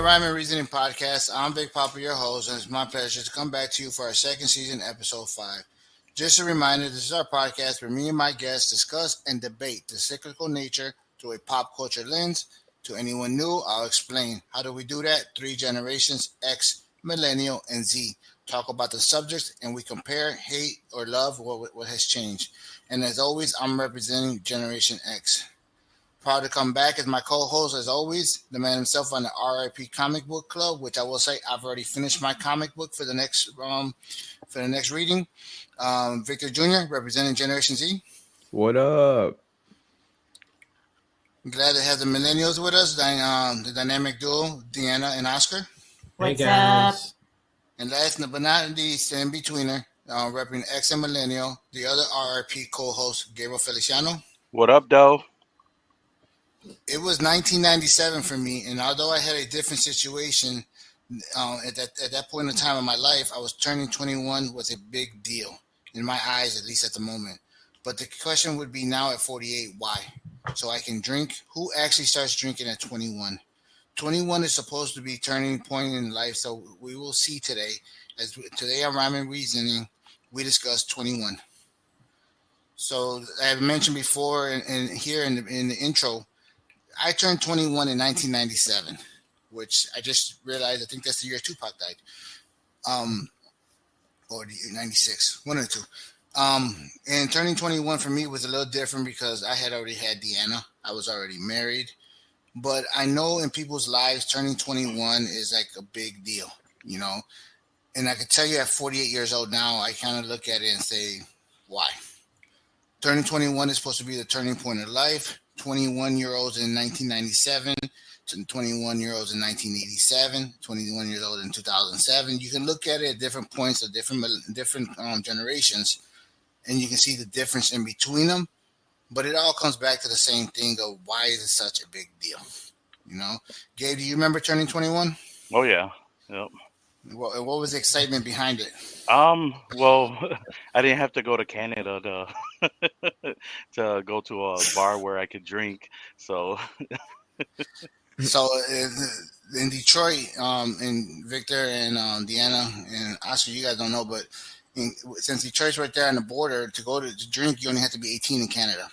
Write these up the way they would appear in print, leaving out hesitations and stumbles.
the Rhyme and Reasoning Podcast. I'm Big Papa, your host, and it's my pleasure to come back to you for our second season, episode 5. Just a reminder, this is our podcast where me and my guests discuss and debate the cyclical nature through a pop culture lens. To anyone new, I'll explain. How do we do that? 3 generations, X, Millennial, and Z. Talk about the subjects, and we compare, hate, or love what has changed. And as always, I'm representing Generation X. Proud to come back as my co-host, as always, the man himself on the RIP Comic Book Club, which I will say I've already finished my comic book for the next reading. Victor Jr. representing Generation Z. What up? Glad to have the millennials with us, the dynamic duo, Deanna and Oscar. Hey guys. What's And last but not least, in betweener, representing X and Millennial, the other RIP co-host, Gabriel Feliciano. What up, though? It was 1997 for me, and although I had a different situation at that point in time in my life, I was turning 21 was a big deal in my eyes, at least at the moment. But the question would be now at 48, why? So I can drink. Who actually starts drinking at 21? 21 is supposed to be turning point in life, so we will see today. Today on Rhyme and Reasoning, we discuss 21. So I have mentioned before, and here in the intro, I turned 21 in 1997, which I just realized. I think that's the year Tupac died, or the year 96, one of the two. And turning 21 for me was a little different because I had already had Deanna. I was already married. But I know in people's lives, turning 21 is like a big deal, you know. And I can tell you at 48 years old now, I kind of look at it and say, why? Turning 21 is supposed to be the turning point of life. 21-year-olds in 1997 to 21-year-olds in 1987, 21 years old in 2007. You can look at it at different points of different generations, and you can see the difference in between them. But it all comes back to the same thing of why is it such a big deal? You know, Gabe, do you remember turning 21? Oh yeah. Yep. What was the excitement behind it? Well, I didn't have to go to Canada to go to a bar where I could drink. So In Detroit, and Victor and Deanna and Oscar, you guys don't know, but since Detroit's right there on the border, to drink, you only have to be 18 in Canada.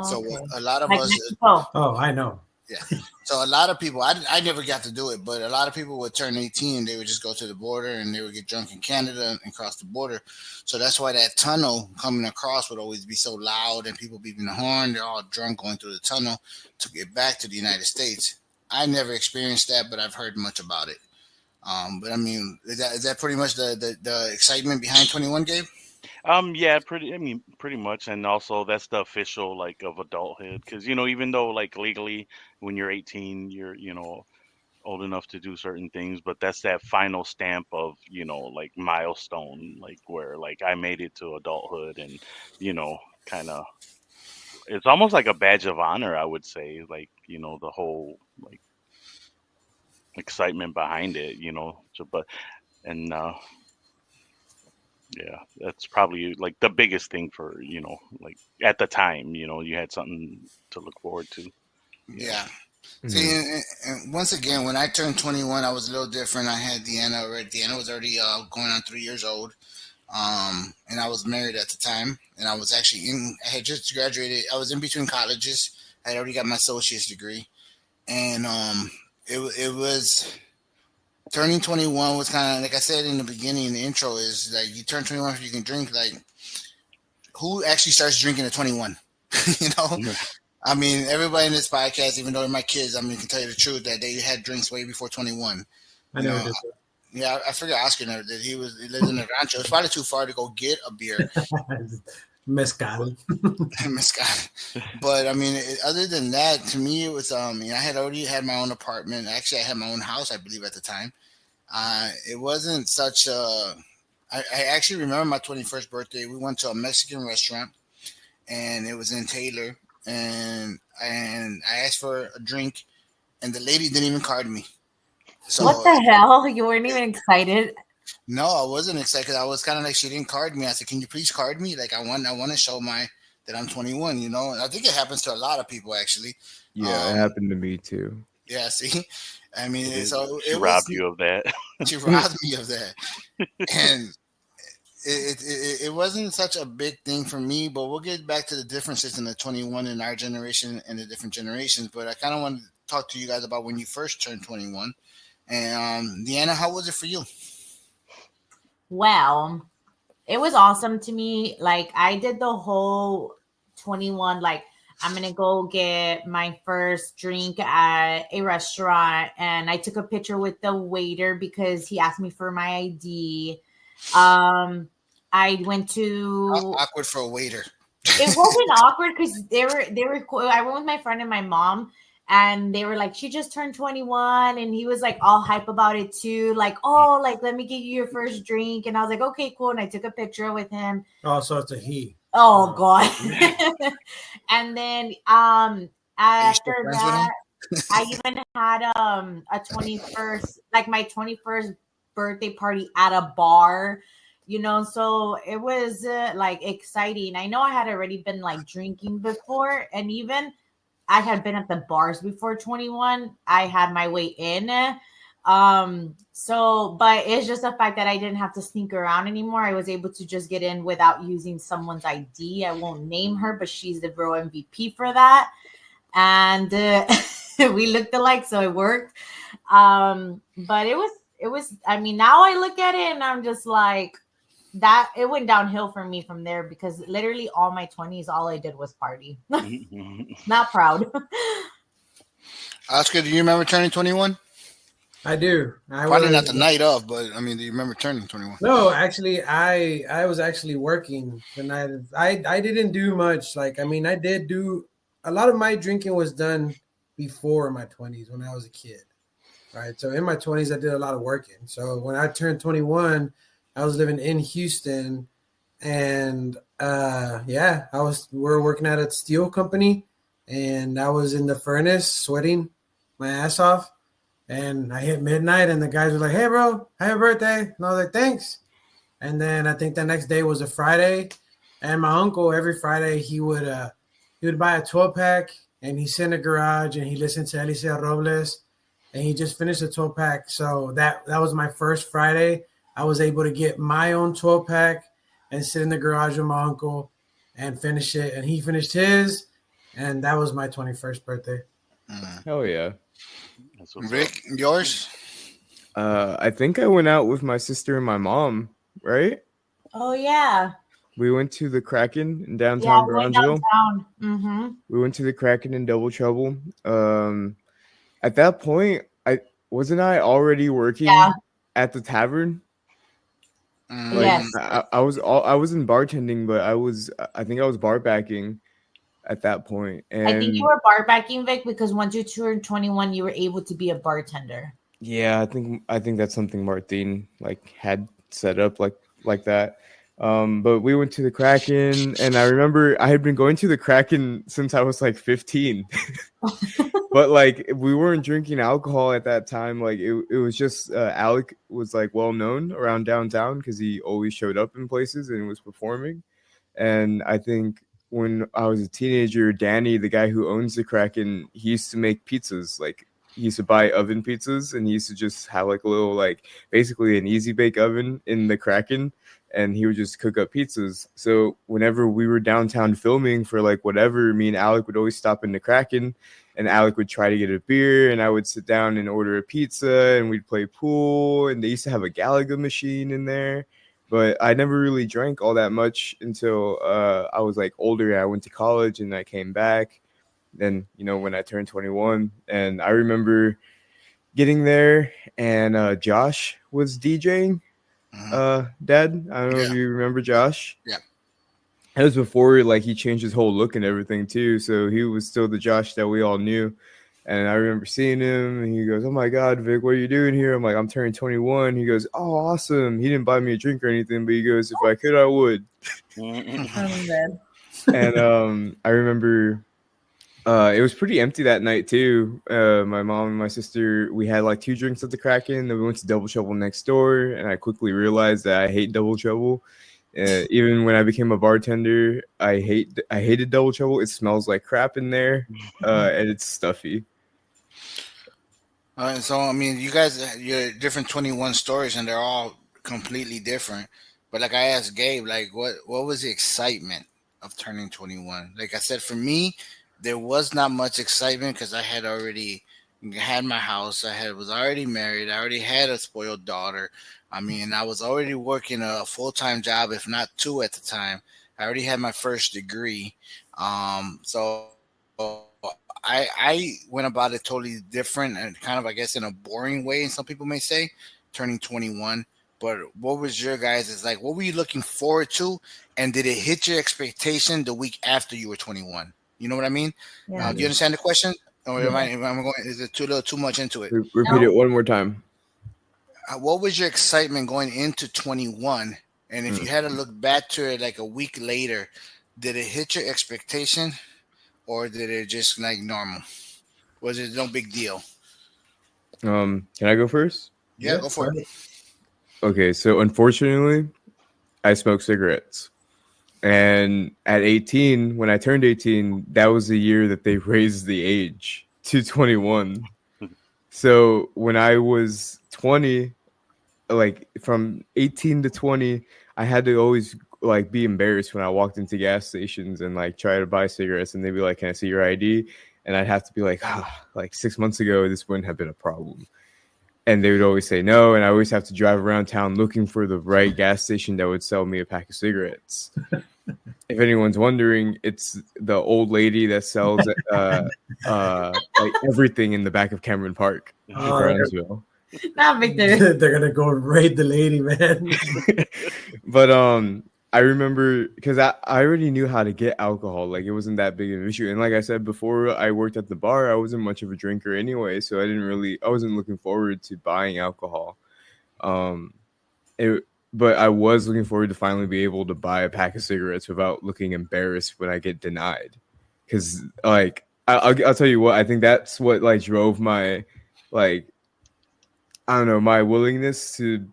So okay. a lot of Like us, Mexico. Oh, I know. yeah. So a lot of people, I never got to do it, but a lot of people would turn 18. They would just go to the border and they would get drunk in Canada and cross the border. So that's why that tunnel coming across would always be so loud and people beeping the horn. They're all drunk going through the tunnel to get back to the United States. I never experienced that, but I've heard much about it. But I mean, is that pretty much the excitement behind 21, Gabe? yeah, pretty much, and also that's the official like of adulthood, because even though like legally when you're 18 you're old enough to do certain things, but that's that final stamp of like milestone, like where like I made it to adulthood, and kind of it's almost like a badge of honor, I would say, like the whole like excitement behind it, but and yeah, that's probably like the biggest thing for like at the time, you had something to look forward to. Yeah. Mhm. See, and once again, when I turned 21, I was a little different. I had Deanna already. Deanna was already going on 3 years old, and I was married at the time. And I was actually I had just graduated. I was in between colleges. I had already got my associate's degree, and it was turning 21 was kind of like I said in the beginning in the intro is like you turn 21 so you can drink. Like who actually starts drinking at 21? you know. Yeah. I mean, everybody in this podcast, even though they're my kids, I mean, can tell you the truth that they had drinks way before 21. I You never know, did yeah, I forget Oscar never did. He lived in the rancho. It's probably too far to go get a beer, that. Mezcal. mezcal. But I mean, other than that, to me, it was I had already had my own apartment. Actually, I had my own house, I believe, at the time. It wasn't such a. I actually remember my 21st birthday. We went to a Mexican restaurant, and it was in Taylor. And I asked for a drink, and the lady didn't even card me. So What the hell? You weren't even excited? no, I wasn't excited. I was kind of like she didn't card me. I said, "Can you please card me? Like I want to show that I'm 21." You know, and I think it happens to a lot of people actually. Yeah, it Um, happened to me too. Yeah, see, I mean, so She it was. robbed you of that. She robbed me of that, and it wasn't such a big thing for me. But we'll get back to the differences in the 21 in our generation and the different generations. But I kind of want to talk to you guys about when you first turned 21. And Deanna, how was it for you? Well, it was awesome to me. Like I did the whole 21, like I'm gonna go get my first drink at a restaurant, and I took a picture with the waiter because he asked me for my ID. Um, I went How to awkward for a waiter. it wasn't awkward because they were cool. I went with my friend and my mom, and they were like, she just turned 21, and he was like all hype about it too, like, oh, like let me get you your first drink. And I was like, okay, cool. And I took a picture with him. Oh, so it's a he. Oh god. And then Are you still after friends with that, him? I even had a 21st, like my 21st birthday party at a bar, so it was like exciting. I know I had already been like drinking before, and even I had been at the bars before 21. I had my way in. So but it's just the fact that I didn't have to sneak around anymore. I was able to just get in without using someone's ID. I won't name her, but she's the real MVP for that. And we looked alike, so it worked. But it was I mean, now I look at it and I'm just like, that it went downhill for me from there, because literally all my 20s all I did was party. Not proud. Oscar, do you remember turning 21? I do. Probably not the night of, but I mean, do you remember turning 21? No, actually, I was actually working the night. I didn't do much. Like, I mean, I did do a lot of my drinking was done before my 20s when I was a kid. Right. So in my 20s, I did a lot of working. So when I turned 21, I was living in Houston, and we were working at a steel company, and I was in the furnace sweating my ass off. And I hit midnight, and the guys were like, "Hey, bro, happy birthday!" And I was like, "Thanks." And then I think the next day was a Friday, and my uncle every Friday he would buy a 12-pack, and he sit in the garage and he listened to Alicia Robles, and he just finished a 12-pack. So that was my first Friday. I was able to get my own 12-pack and sit in the garage with my uncle and finish it, and he finished his, and that was my 21st birthday. Hell yeah. That's what's Rick, yours? I think I went out with my sister and my mom, right? Oh yeah. We went to the Kraken in Yeah, downtown we went Brownsville. downtown. Mm-hmm. We went to the Kraken in Double Trouble. At that point, I already working Yeah. at the tavern. Like Yes. I was in bartending, but I think I was bar backing at that point. And I think you were bar backing, Vic, because once you turned 21, you were able to be a bartender. yeah, I think that's something Martin like had set up like that. But we went to the Kraken, and I remember I had been going to the Kraken since I was like 15. But like we weren't drinking alcohol at that time. Like it was just Alec was like well known around downtown because he always showed up in places and was performing. And I think when I was a teenager, Danny, the guy who owns the Kraken, he used to make pizzas. Like he used to buy oven pizzas, and he used to just have like a little like basically an easy bake oven in the Kraken, and he would just cook up pizzas. So whenever we were downtown filming for like whatever, me and Alec would always stop in the Kraken, and Alec would try to get a beer, and I would sit down and order a pizza, and we'd play pool, and they used to have a Galaga machine in there. But I never really drank all that much until I was like older. I went to college and I came back. Then, when I turned 21, and I remember getting there, and Josh was DJing. Dad, I don't know if you remember Josh. Yeah. That was before like he changed his whole look and everything too. So he was still the Josh that we all knew. And I remember seeing him, and he goes, "Oh my God, Vic, what are you doing here?" I'm like, "I'm turning 21." He goes, "Oh, awesome." He didn't buy me a drink or anything, but he goes, "If I could, I would." And I remember it was pretty empty that night too. My mom and my sister, we had like 2 drinks at the Kraken. Then we went to Double Trouble next door, and I quickly realized that I hate Double Trouble. Even when I became a bartender, I hated Double Trouble. It smells like crap in there, and it's stuffy. So I mean, you guys, your different 21 stories, and they're all completely different. But like I asked Gabe, like what was the excitement of turning 21? Like I said, for me, there was not much excitement because I had already had my house. Was already married. I already had a spoiled daughter. I mean, I was already working a full time job, if not two at the time. I already had my first degree. So I went about it totally different and kind of, I guess, in a boring way, and some people may say, turning 21. But what was your guys' is like? What were you looking forward to, and did it hit your expectation the week after you were 21? You know what I mean? Yeah. Do you understand the question? Or Yeah. am I going? Is it too little, too much into it? Repeat No. it one more time. What was your excitement going into 21? And if you Mm. had to look back to it like a week later, did it hit your expectation, or did it just like normal? Was it no big deal? Can I go first? Yeah, Yeah. go for Go it. ahead. Okay, so unfortunately, I smoke cigarettes. And at 18, when I turned 18, that was the year that they raised the age to 21. So when I was 20, like from 18 to 20, I had to always like be embarrassed when I walked into gas stations and like try to buy cigarettes, and they'd be like, "Can I see your ID?" And I'd have to be like, like 6 months ago, this wouldn't have been a problem. And they would always say no, and I always have to drive around town looking for the right gas station that would sell me a pack of cigarettes. If anyone's wondering, it's the old lady that sells like everything in the back of Cameron Park in Oh, Brownsville. Not Victor. they're gonna go raid the lady, man. But I remember because I already knew how to get alcohol. Like it wasn't that big of an issue. And like I said before, I worked at the bar. I wasn't much of a drinker anyway, so I wasn't looking forward to buying alcohol. Um, it, but I was looking forward to finally be able to buy a pack of cigarettes without looking embarrassed when I get denied. Because like I'll tell you what, I think that's what like drove my like I don't know, my willingness to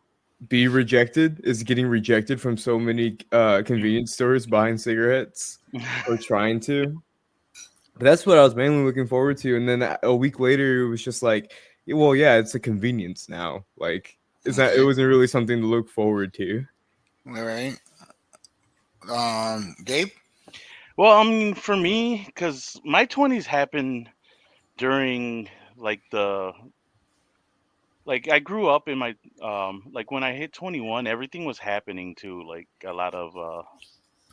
be rejected is getting rejected from so many convenience stores buying cigarettes or trying to. But that's what I was mainly looking forward to. And then a week later, it was just like, well, yeah, it's a convenience now. Like, it Okay, wasn't really something to look forward to. all right. Gabe. Well, I mean, for me, because my 20s happened during like like I grew up in my like when I hit 21, everything was happening too, like a lot of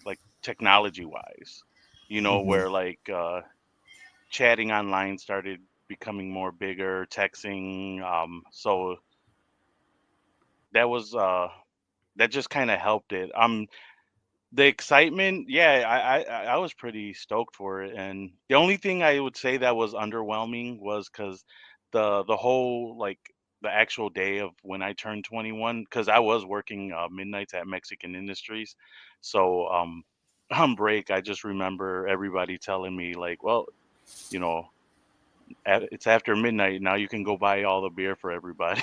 like technology wise, Hmm. where like chatting online started becoming more bigger, texting. So that was that just kind of helped it. The excitement, yeah, I was pretty stoked for it, and the only thing I would say that was underwhelming was because the whole like the actual day of when I turned 21, because I was working midnights at Mexican Industries, so on break I just remember everybody telling me like, well, you know, it's after midnight now, you can go buy all the beer for everybody.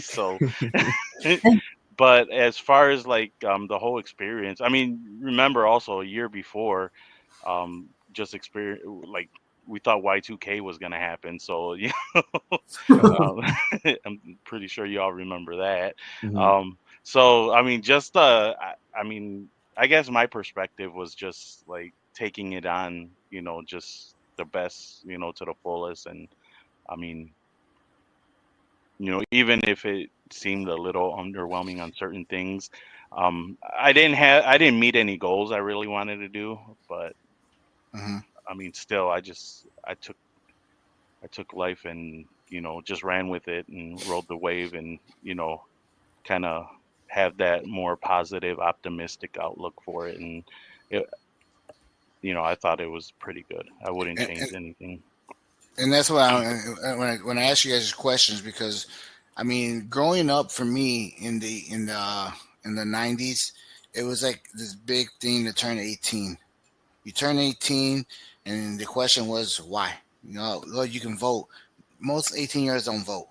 So but as far as like the whole experience, I mean, remember also a year before, just experience like we thought Y2K was gonna happen. So yeah, um, I'm pretty sure you all remember that. Hmm. So I mean, just I mean, I guess my perspective was just like taking it on, just the best, to the fullest, and I mean, even if it seemed a little underwhelming on certain things, I didn't meet any goals I really wanted to do, but Hmm. I mean, still, I took life and just ran with it and rode the wave and kind of have that more positive, optimistic outlook for it, and it, I thought it was pretty good. I wouldn't And, change anything. and that's why when I ask you guys questions, because I mean, growing up for me in the 90s, it was like this big thing to turn 18. You turn 18, and the question was why. Well, you can vote. Most 18-year-olds don't vote.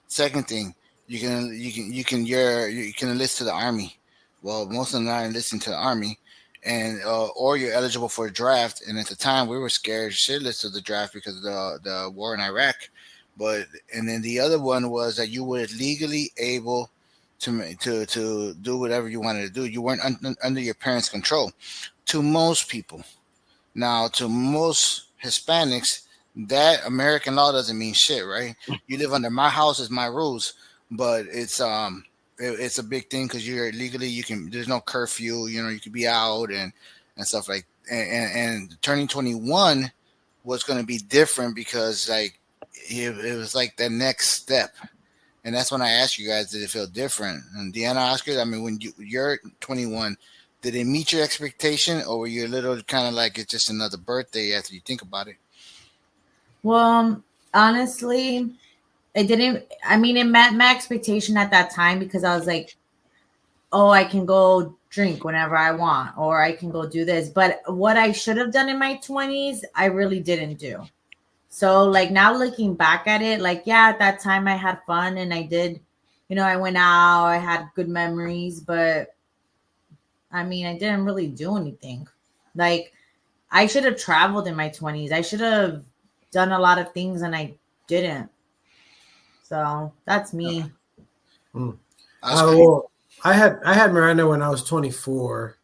Second thing, you can enlist to the army. Well, most of them are enlisting to the army, and or you're eligible for a draft. And at the time, we were scared shitless of the draft because of the war in Iraq. But and then the other one was that you were legally able to do whatever you wanted to do. You weren't under your parents' control. To most people, now to most Hispanics, that American law doesn't mean shit, right? You live under my house is my rules, but it's a big thing because you're legally you can. There's no curfew. You know, you could be out and stuff like and turning 21 was going to be different because like it was like the next step. And that's when I asked you guys, did it feel different? And Deanna asked you, I mean, when you're 21, did it meet your expectation, or were you a little kind of like it's just another birthday after you think about it? Well, honestly, it didn't. I mean, it met my expectation at that time because I was like, oh, I can go drink whenever I want, or I can go do this. But what I should have done in my 20s, I really didn't do. So, like, now looking back at it, like, yeah, at that time I had fun and I did, I went out, I had good memories, but I mean, I didn't really do anything. Like, I should have traveled in my 20s. I should have done a lot of things and I didn't. So, that's me. Mm. Oscar? Well, I had Miranda when I was 24.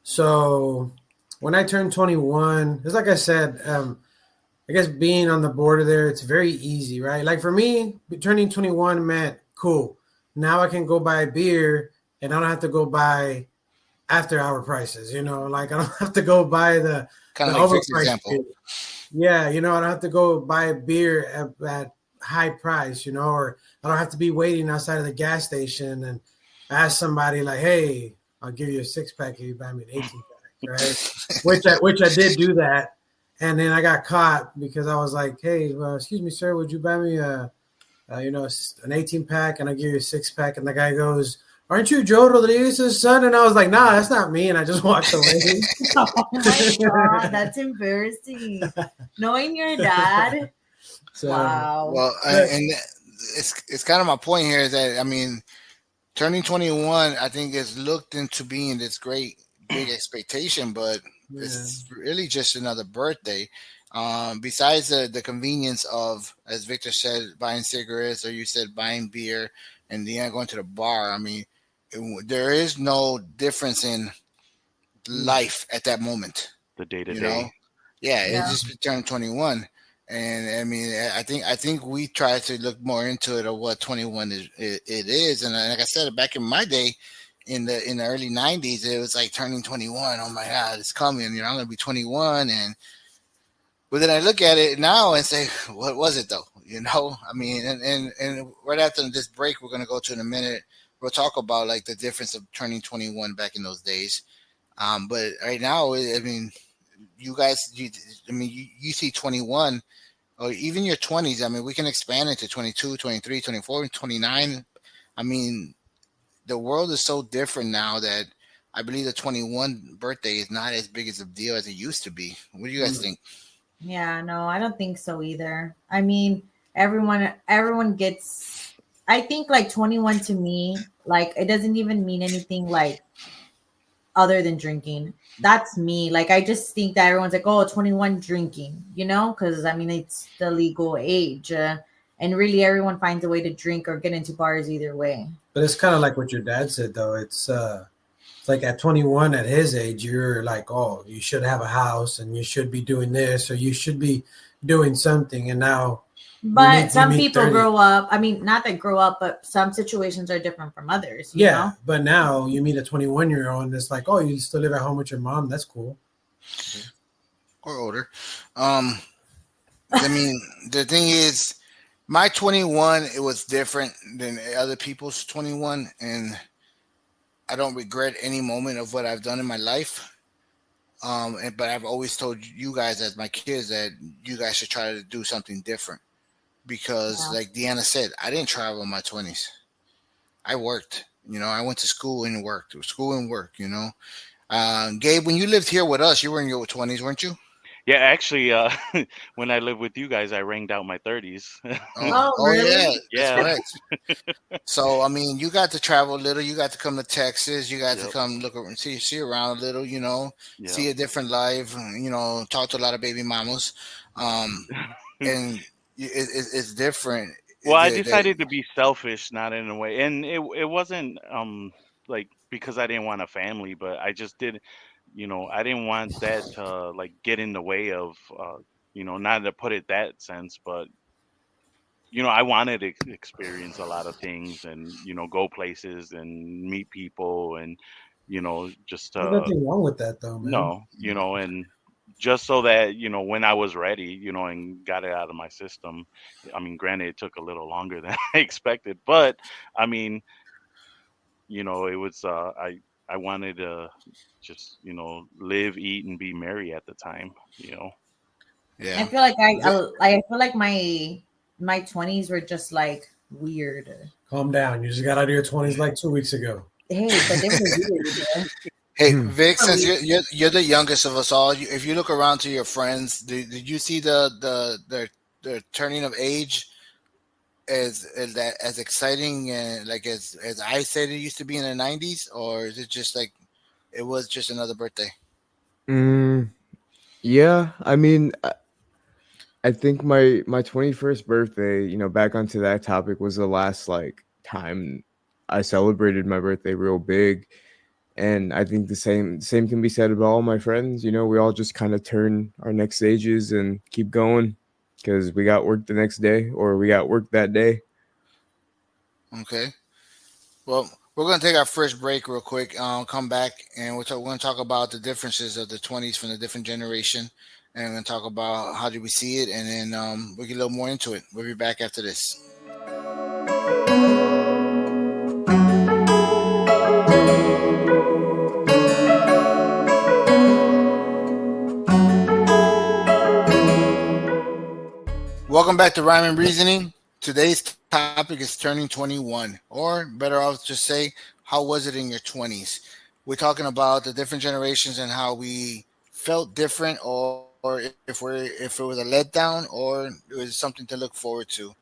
So when I turned 21, it's like I said, I guess being on the border there, it's very easy, right? Like for me, turning 21 meant cool. Now I can go buy a beer and I don't have to go buy after hour prices, like I don't have to go buy the Kind of like Vic's overpriced example. beer. Yeah, I don't have to go buy a beer at high price, or I don't have to be waiting outside of the gas station and ask somebody like, hey, I'll give you a 6-pack if you buy me an 18-pack, right? which I did do that. And then I got caught because I was like, hey, excuse me, sir, would you buy me an 18-pack and I give you a 6-pack? And the guy goes, aren't you Joe Rodriguez's son? And I was like, nah, that's not me. And I just walked away. Oh my God, that's embarrassing. Knowing your dad. So, wow. Well, and it's kind of my point here is that I mean, turning 21, I think is looked into being this great big expectation, but it's really just another birthday. Besides the convenience of, as Victor said, buying cigarettes, or you said buying beer, and then going to the bar. I mean, there is no difference in life at that moment. The day to You know, day. yeah, it Yeah. just turned 21. And I mean, I think we try to look more into it of what 21 it is. And like I said, back in my day, in the early 90s, it was like turning 21. Oh my God, it's coming! I'm gonna be 21. And but then I look at it now and say, what was it though? I mean, and right after this break, we're gonna go to in a minute. We'll talk about like the difference of turning 21 back in those days. But right now, I mean, you guys, I mean, you see 21 or even your 20s. I mean, we can expand it to 22, 23, 24, 29. I mean, the world is so different now that I believe the 21 birthday is not as big as a deal as it used to be. What do you guys think? Yeah, no, I don't think so either. I mean, everyone gets, I think like 21 to me, like it doesn't even mean anything like other than drinking. That's me. Like I just think that everyone's like, oh, 21 drinking, because I mean it's the legal age. And really everyone finds a way to drink or get into bars either way. but it's kind of like what your dad said, though. It's like at 21, at his age, you're like, oh, you should have a house and you should be doing this or you should be doing something. And now But you some meet people 30. grow up. I mean, not that grow up, but some situations are different from others, you know? But now you meet a 21-year-old and it's like, oh, you still live at home with your mom. That's cool. Or older. I mean, the thing is, my 21 it was different than other people's 21, and I don't regret any moment of what I've done in my life. But I've always told you guys as my kids that you guys should try to do something different because, Yeah. like Deanna said, I didn't travel in my 20s. I worked. I went to school and worked. School and work. Gabe, when you lived here with us, you were in your 20s, weren't you? Yeah, actually, when I lived with you guys, I ranged out my 30s. Oh, Oh, oh yeah, really? that's Yeah. correct. So I mean, you got to travel a little. You got to come to Texas. You got to Yep. come look around, see around a little. See Yep. a different life. Talk to a lot of baby mamas. And it's different. Well, I decided to be selfish, not in a way, and it wasn't like because I didn't want a family, but I just did, I didn't want that to like get in the way of, not to put it that sense, but I wanted to experience a lot of things and go places and meet people and just There's nothing wrong with that, though, man. no, and just so that when I was ready, and got it out of my system. I mean, granted, it took a little longer than I expected, but I mean, it was I wanted to just live, eat, and be merry at the time. I Yeah. feel like I feel like my 20s were just like weird. Calm down. You just got out of your 20s like 2 weeks ago. Hey, but they were weird. Hey, Hmm. Vic, since you're the youngest of us all, if you look around to your friends, did you see the turning of age as that as exciting and like as I said it used to be in the '90s, or is it just like it was just another birthday? Mm, yeah, I mean, I think my 21st birthday, back onto that topic, was the last like time I celebrated my birthday real big. And I think the same can be said about all my friends. We all just kind of turn our next stages and keep going because we got work the next day or we got work that day. Okay. Well, we're gonna take our first break real quick. Come back and we're gonna talk about the differences of the '20s from the different generation, and we're gonna talk about how do we see it, and then we get a little more into it. We'll be back after this. Welcome back to Rhyme and Reasoning. Today's topic is turning 21, or better off just say, how was it in your 20s? We're talking about the different generations and how we felt different, or if it was a letdown, or it was something to look forward to.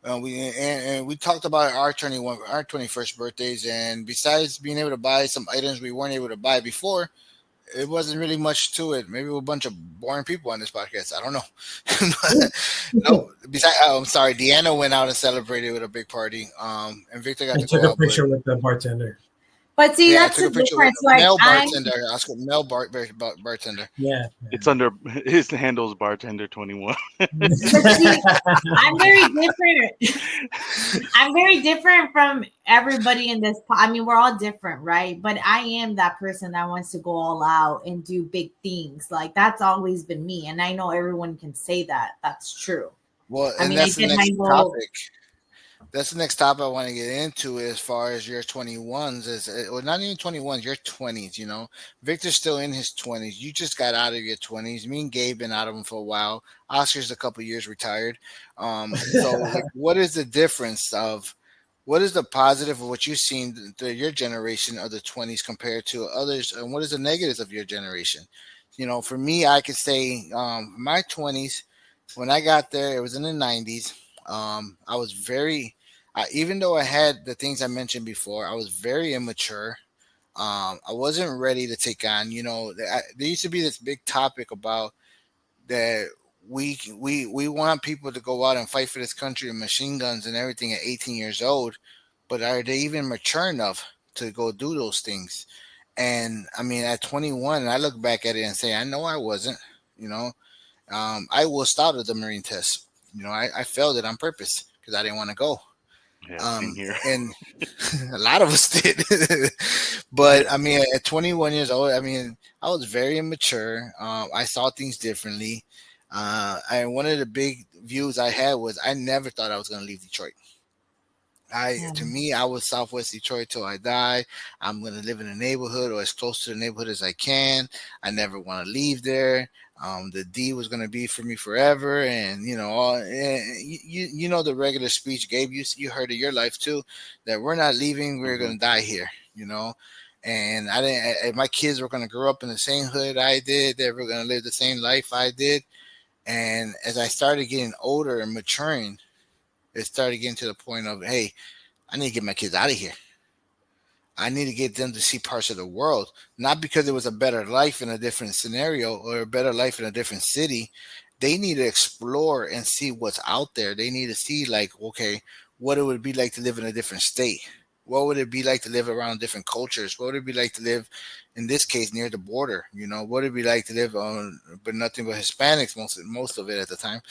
And we talked about our 21st birthdays, and besides being able to buy some items we weren't able to buy before, it wasn't really much to it. Maybe we're a bunch of boring people on this podcast. I don't know. No, besides, I'm sorry. Deanna went out and celebrated with a big party. And Victor got I to took go a out, but picture with the bartender. But see, yeah, I that's took the a picture with difference. a Like male I'm bartender. Oscar male bartender. Yeah. It's under his handles bartender 21. but see, I'm very different. I'm very different from everybody in this. I mean, we're all different, right? But I am that person that wants to go all out and do big things. Like that's always been me, and I know everyone can say that. That's true. Well, I and mean, I that's the did my next whole. topic. That's the next topic I want to get into as far as your 21s is well, not even 21s, your 20s, Victor's still in his 20s. You just got out of your 20s. Me and Gabe been out of them for a while. Oscar's a couple years retired. So like what is the difference of what is the positive of what you've seen through your generation of the 20s compared to others, and what is the negatives of your generation? For me, I could say my 20s, when I got there, it was in the 90s. I was very, even though I had the things I mentioned before, I was very immature. I wasn't ready to take on. There used to be this big topic about that we want people to go out and fight for this country with machine guns and everything at 18 years old, but are they even mature enough to go do those things? And I mean, at 21, I look back at it and say, I know I wasn't. You know, I was out of the Marine test. I failed it on purpose because I didn't want to go. Yeah, same here. And a lot of us did. But I mean, at 21 years old, I mean, I was very immature. I saw things differently. And one of the big views I had was I never thought I was going to leave Detroit. Yeah. To me, I was Southwest Detroit till I die. I'm gonna live in a neighborhood or as close to the neighborhood as I can. I never want to leave there. The D was gonna be for me forever, and you know the regular speech, Gabe. You heard of your life too, that we're not leaving. We're Hmm. gonna die here. And I didn't. My kids were gonna grow up in the same hood I did. They were gonna live the same life I did. And as I started getting older and maturing, it started getting to the point of, hey, I need to get my kids out of here. I need to get them to see parts of the world, not because it was a better life in a different scenario or a better life in a different city, they need to explore and see what's out there. They need to see, like, okay, what it would be like to live in a different state. What would it be like to live around different cultures? What would it be like to live, in this case, near the border? What would it be like to live on, but nothing but Hispanics, most of it at the time.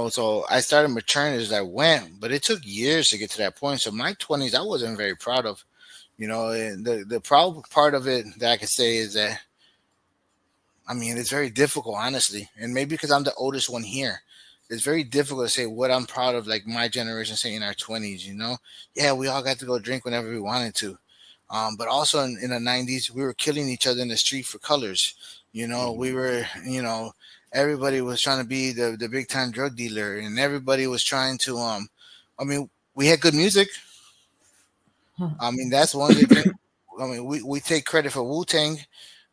So I started maturing as I went, but it took years to get to that point. So my 20s, I wasn't very proud of. And the proud part of it that I could say is that, I mean, it's very difficult, honestly, and maybe because I'm the oldest one here, it's very difficult to say what I'm proud of. Like my generation, say in our 20s, yeah, we all got to go drink whenever we wanted to, but also in the 90s, we were killing each other in the street for colors. We Hmm. were, everybody was trying to be the big time drug dealer, and everybody was trying to, I mean, we had good music. I mean, that's one good thing. I mean, we take credit for Wu Tang.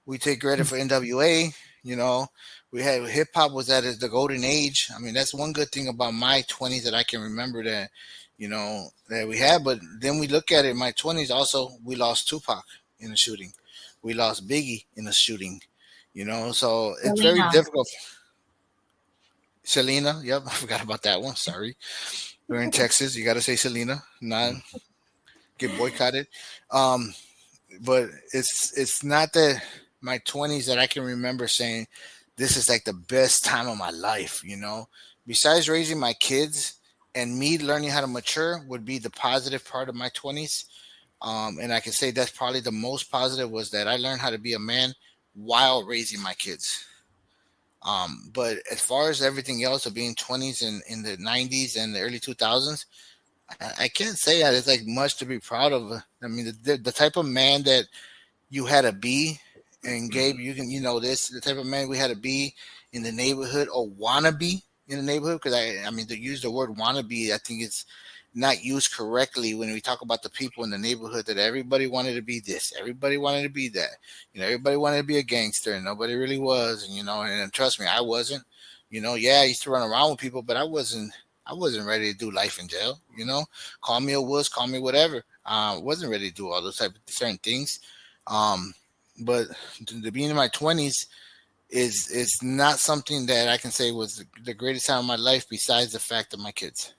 We take credit for NWA. You know, we had hip hop was at the golden age. I mean, that's one good thing about my 20s that I can remember that, that we had. But then we look at it, my 20s also, we lost Tupac in a shooting. We lost Biggie in a shooting, so it's very Selena. difficult. Selena, yep, I forgot about that one. Sorry. We're in Texas. You got to say Selena, not get boycotted. Um, but it's not that my 20s that I can remember saying this is like the best time of my life, besides raising my kids and me learning how to mature would be the positive part of my 20s. And I can say that's probably the most positive was that I learned how to be a man while raising my kids. But as far as everything else of being 20s and in the 90s and the early 2000s, I can't say that it's like much to be proud of. I mean, the type of man that you had to be, and Gabe, this the type of man we had to be in the neighborhood or wanna be in the neighborhood. Because I mean, to use the word wanna be, I think it's not used correctly when we talk about the people in the neighborhood. That everybody wanted to be this, everybody wanted to be that. Everybody wanted to be a gangster, and nobody really was. And trust me, I wasn't. Yeah, I used to run around with people, but I wasn't. I wasn't ready to do life in jail. Call me a wuss, call me whatever. Wasn't ready to do all those type of certain things. Um, but to be in my 20s is not something that I can say was the greatest time of my life. Besides the fact of my kids.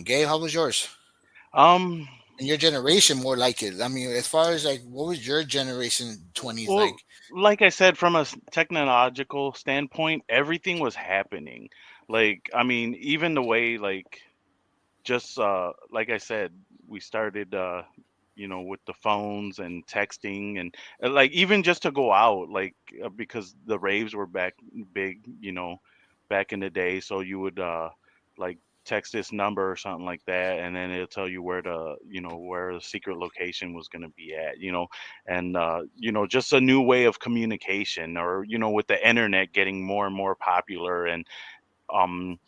Gabe, how was yours? Um, And your generation more like it. I mean, as far as like, what was your generation 20s well, like? like I said, from a technological standpoint, everything was happening. Like, I mean, even the way, like, just like I said, we started with the phones and texting and like even just to go out, like because the raves were back big, back in the day. So you would like text this number or something like that, and then it'll tell you where the secret location was going to be at, and just a new way of communication, or with the internet getting more and more popular, and um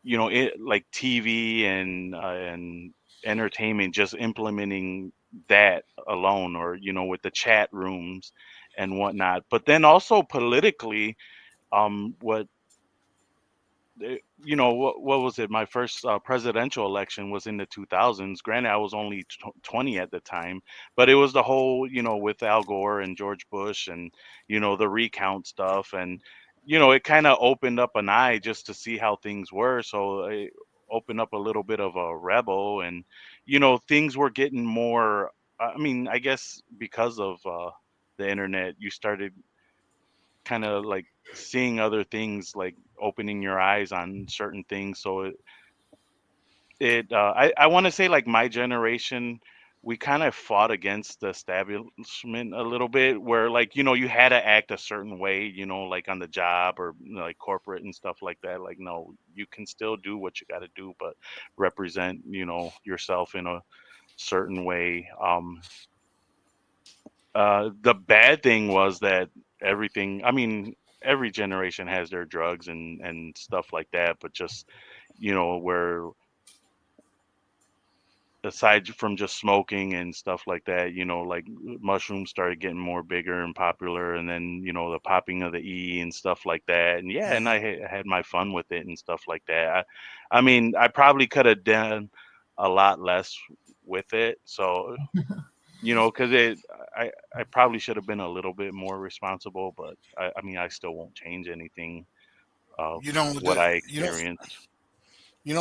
it like TV and entertainment, just implementing that alone, or with the chat rooms and whatnot. But then also politically, what what was it? My first presidential election was in the 2000s. Granted, I was only 20 at the time, but it was the whole, with Al Gore and George Bush, and the recount stuff, and it kind of opened up an eye just to see how things were. So it opened up a little bit of a rebel, and things were getting more. I mean, I guess because of the internet, you started kind of like seeing other things, like opening your eyes on certain things. So I want to say, like, my generation, we kind of fought against the establishment a little bit, where, like, you had to act a certain way, like on the job, or like corporate and stuff like that. Like, no, you can still do what you got to do, but represent yourself in a certain way. The bad thing was that everything, I mean, every generation has their drugs and stuff like that, but just, where aside from just smoking and stuff like that, like mushrooms started getting more bigger and popular, and then, the popping of the E and stuff like that. And yeah, and Mhm. I had my fun with it and stuff like that. I mean, I probably could have done a lot less with it. So You know, because I probably should have been a little bit more responsible, but I mean, I still won't change anything of You know, what I you know, experienced.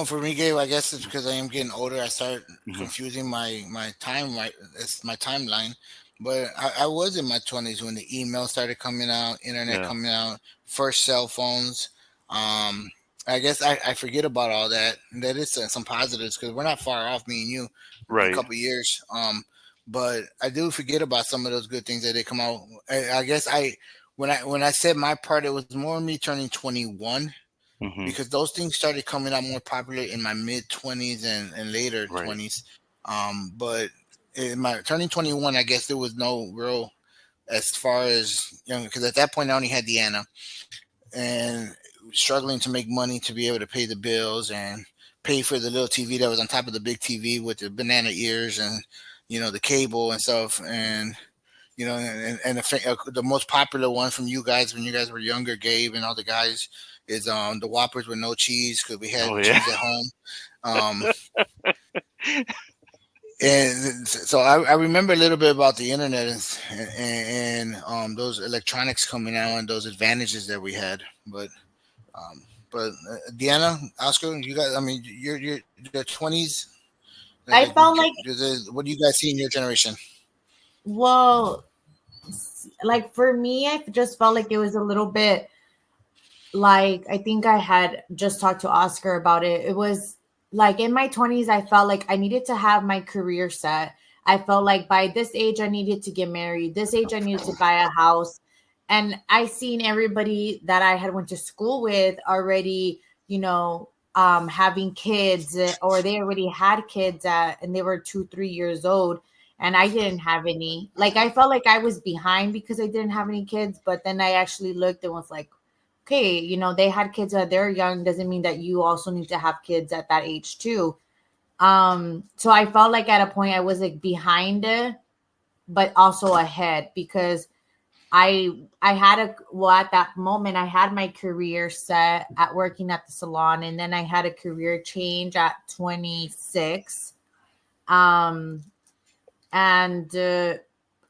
for me, Gabe, I guess it's because I am getting older. I start Hmm. confusing my timeline. But I was in my 20s when the email started coming out, internet Yeah. coming out, first cell phones. Um, I guess I forget about all that. That is some positives because we're not far off, me and you, a Right. couple years. But I do forget about some of those good things that they come out. I guess when I said my part, it was more me turning 21 Hmm. because those things started coming out more popular in my mid 20s and later Right. 20s. But in my turning 21, I guess there was no real as far as because at that point I only had Deanna and struggling to make money to be able to pay the bills and pay for the little TV that was on top of the big TV with the banana ears and the cable and stuff and the most popular one from you guys when you guys were younger, Gabe and all the guys, is the Whoppers with no cheese because we had Oh yeah. cheese at home. Um, and so I remember a little bit about the internet and those electronics coming out and those advantages that we had. But Deanna, Oscar, you guys, I mean, you're the 20s. Like, I felt like, what do you guys see in your generation? well, like for me, I just felt like it was a little bit like, I think I had just talked to Oscar about it. It was like in my 20s, I felt like I needed to have my career set. I felt like by this age, I needed to get married. This age, I needed to buy a house. And I seen everybody that I had went to school with already, having kids, or they already had kids and they were 2, 3 years old. And I didn't have any. Like I felt like I was behind because I didn't have any kids. But then I actually looked and was like, okay, they had kids that they're young doesn't mean that you also need to have kids at that age too. So I felt like at a point I was like behind it, but also ahead because I had at that moment I had my career set at working at the salon, and then I had a career change at 26. Um and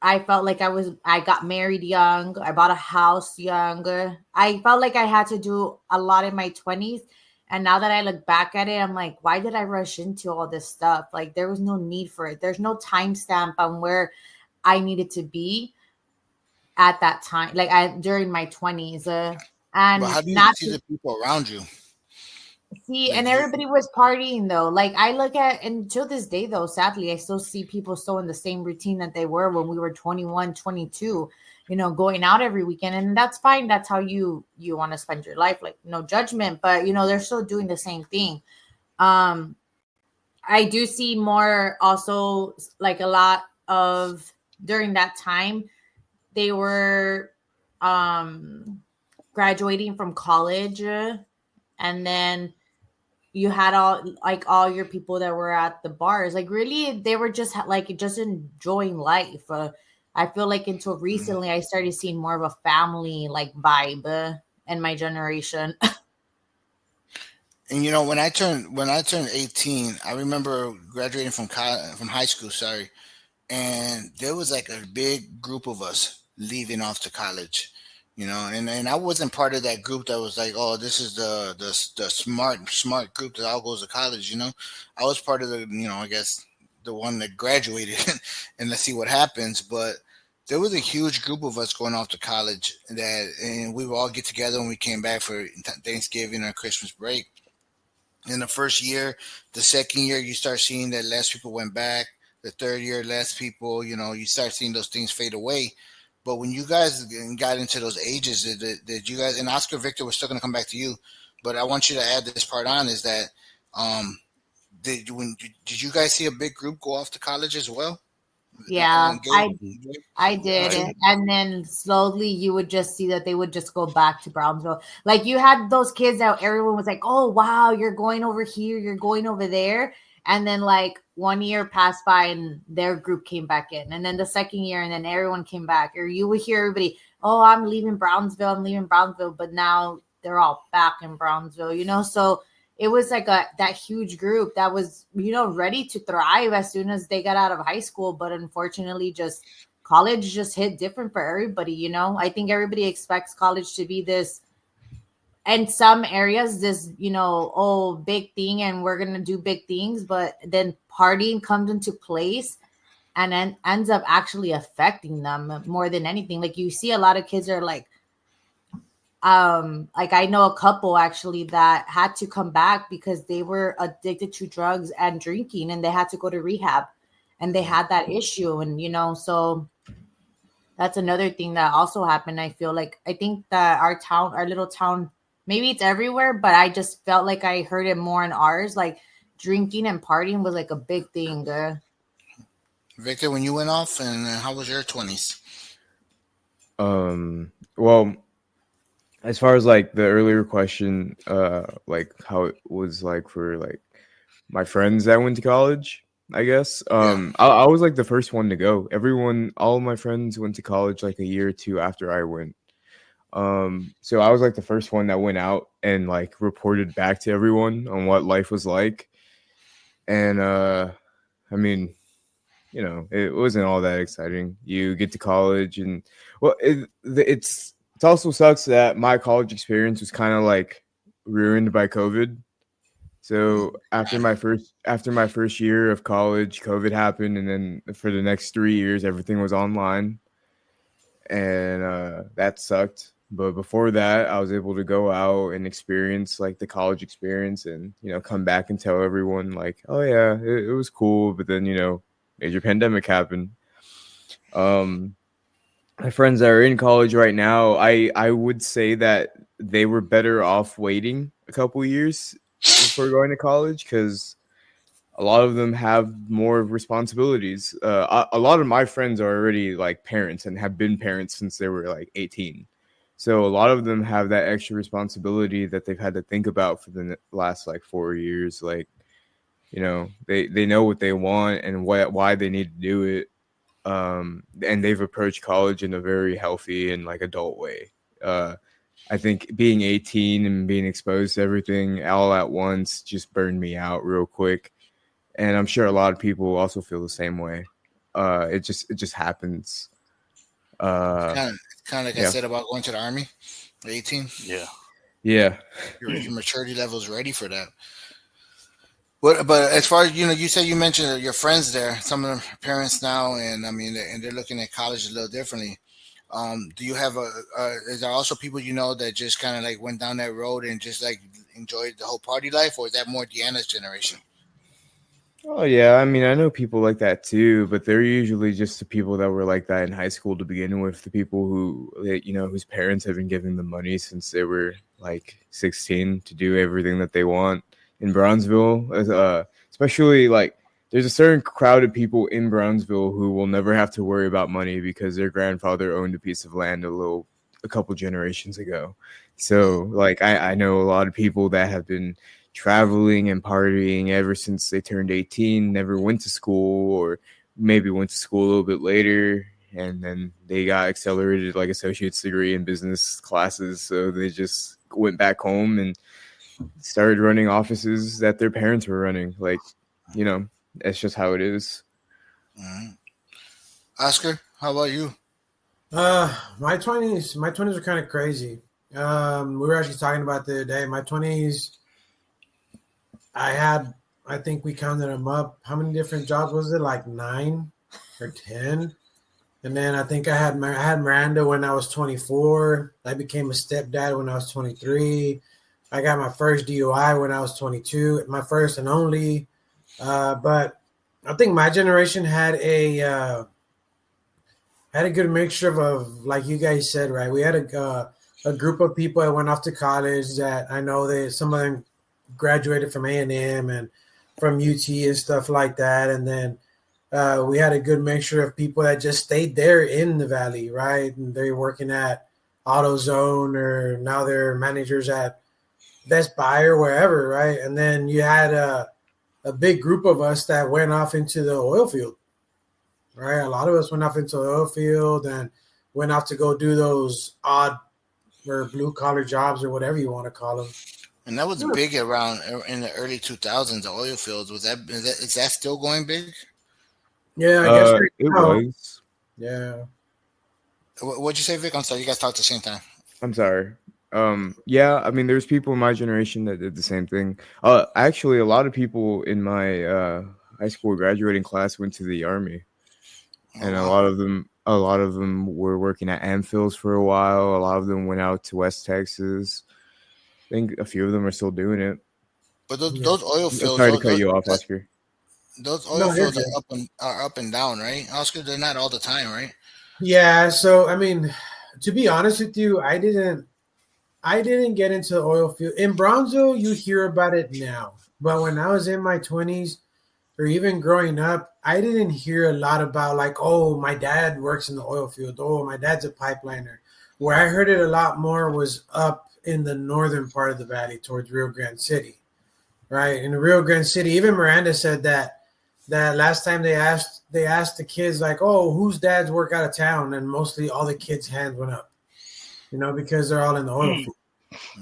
I felt like I got married young. I bought a house young. I felt like I had to do a lot in my 20s. And now that I look back at it, I'm like, why did I rush into all this stuff? Like, there was no need for it. There's no timestamp on where I needed to be at that time, like during my 20s. But And how do you not see the people around you? See, Like and you, everybody was partying though. Like I look at, and until this day though, sadly, I still see people still in the same routine that they were when we were 21, 22, going out every weekend. And that's fine. That's how you want to spend your life. Like no judgment, but they're still doing the same thing. Um, I do see more also like a lot of during that time, they were um graduating from college, and then you had all your people that were at the bars, like really they were just like just enjoying life. I feel like until mm. recently I started seeing more of a family like vibe in my generation. And when I turned 18, I remember graduating from high school. Sorry, and there was like a big group of us leaving off to college. And I wasn't part of that group that was like, oh, this is the smart group that all goes to college. I was part of I guess the one that graduated, and let's see what happens. But there was a huge group of us going off to college and we would all get together when we came back for Thanksgiving or Christmas break. In the first year, the second year, you start seeing that less people went back. The third year, less people. You start seeing those things fade away. But when you guys got into those ages, did you guys, and Oscar Victor, was still going to come back to you, but I want you to add this part on, is that um, did you guys see a big group go off to college as well? Yeah, Gabe, I Hmm. I you did. I too? did. And then slowly you would just see that they would just go back to Brownsville. Like you had those kids that everyone was like, oh, wow, you're going over here, you're going over there. And then like 1 year passed by and their group came back in. And then the second year, and then everyone came back. Or you would hear everybody, oh, I'm leaving Brownsville, I'm leaving Brownsville. But now they're all back in Brownsville. So it was like that huge group that was, ready to thrive as soon as they got out of high school. But unfortunately, just college just hit different for everybody. I think everybody expects college to be this, in some areas, this, big thing, and we're going to do big things. But then partying comes into place and then ends up actually affecting them more than anything. Like, you see a lot of kids are like I know a couple actually that had to come back because they were addicted to drugs and drinking, and they had to go to rehab, and they had that issue. And so that's another thing that also happened. I think that our little town, maybe it's everywhere, but I just felt like I heard it more in ours. Like, drinking and partying was like a big thing. Victor, when you went off, and how was your 20s? Well, as far as like the earlier question, like how it was like for like my friends that went to college, I guess. Yeah. I was like the first one to go. All of my friends went to college like a year or two after I went. So I was like the first one that went out and like reported back to everyone on what life was like. And I mean, it wasn't all that exciting. You get to college, and well, it also sucks that my college experience was kind of like ruined by COVID. So after my first year of college, COVID happened, and then for the next 3 years, everything was online, and that sucked. But before that, I was able to go out and experience like the college experience, and come back and tell everyone like, oh yeah, it was cool. But then major pandemic happened. My friends that are in college right now, I would say that they were better off waiting a couple years before going to college, because a lot of them have more responsibilities. A lot of my friends are already like parents and have been parents since they were like 18. So a lot of them have that extra responsibility that they've had to think about for the last like 4 years. Like, they know what they want and why they need to do it. And they've approached college in a very healthy and like adult way. I think being 18 and being exposed to everything all at once just burned me out real quick. And I'm sure a lot of people also feel the same way. It just happens. Kind of like I Yeah. said about going to the army at 18. Yeah. Yeah. Your maturity level is ready for that. But as far as you said, you mentioned your friends there. Some of them are parents now, and I mean, they're looking at college a little differently. Do you have is there also people that just kind of like went down that road and just like enjoyed the whole party life, or is that more Deanna's generation? Oh yeah, I mean, I know people like that too, but they're usually just the people that were like that in high school to begin with. The people whose parents have been giving them money since they were like 16 to do everything that they want in Brownsville. Especially like there's a certain crowd of people in Brownsville who will never have to worry about money because their grandfather owned a piece of land a couple generations ago. So like I know a lot of people that have been traveling and partying ever since they turned 18, never went to school, or maybe went to school a little bit later, and then they got accelerated like associate's degree in business classes, so they just went back home and started running offices that their parents were running. Like, that's just how it is. Mm-hmm. Oscar, how about you? My twenties were kind of crazy. We were actually talking about the other day. My 20s, I think we counted them up. How many different jobs was it? Like 9 or 10. And then I think I had Miranda when I was 24. I became a stepdad when I was 23. I got my first DUI when I was 22, my first and only. But I think my generation had a good mixture of like you guys said, right? We had a group of people that went off to college that I know that some of them graduated from A&M and from UT and stuff like that. And then we had a good mixture of people that just stayed there in the Valley, right? And they're working at AutoZone, or now they're managers at Best Buy or wherever, right? And then you had a big group of us that went off into the oil field, right? A lot of us went off into the oil field and went off to go do those odd or blue collar jobs or whatever you want to call them. And that was big around in the early 2000s. The oil fields is that still going big? Yeah, I guess right It now. was. Yeah. What'd you say, Vic? I'm sorry, you guys talked at the same time. I'm sorry. Yeah, I mean, there's people in my generation that did the same thing. Actually, a lot of people in my high school graduating class went to the army, Oh and wow. a lot of them were working at Amphils for a while. A lot of them went out to West Texas. I think a few of them are still doing it. But Yeah. those oil fields, Sorry to cut you off, Oscar. those oil No, you're fields good. are up and down, right? Oscar, they're not all the time, right? Yeah, so I mean, to be honest with you, I didn't get into the oil field. In Brownsville, you hear about it now. But when I was in my 20s or even growing up, I didn't hear a lot about like, oh, my dad works in the oil field. Oh, my dad's a pipeliner. Where I heard it a lot more was up in the northern part of the valley towards Rio Grande City. Right? In Rio Grande City, even Miranda said that last time they asked the kids like, "Oh, whose dads work out of town?" and mostly all the kids' hands went up, because they're all in the oil field.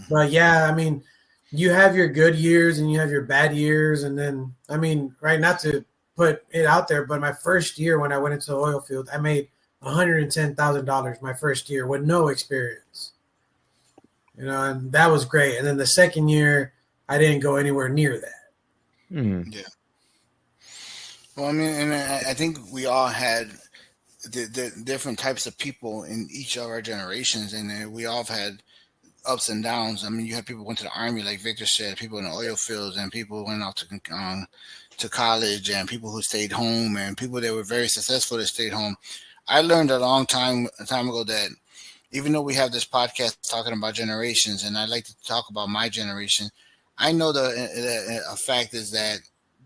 But yeah, I mean, you have your good years and you have your bad years, and then I mean, right? Not to put it out there, but my first year when I went into the oil field, I made $110,000 my first year with no experience, and that was great. And then the second year, I didn't go anywhere near that. Mhm. Yeah. Well, I mean, and I think we all had the different types of people in each of our generations, and we all have had ups and downs. I mean, you had people who went to the army, like Victor said, people in the oil fields, and people who went out to college, and people who stayed home, and people that were very successful that stayed home. I learned a time ago that even though we have this podcast talking about generations, and I like to talk about my generation, I know a fact is that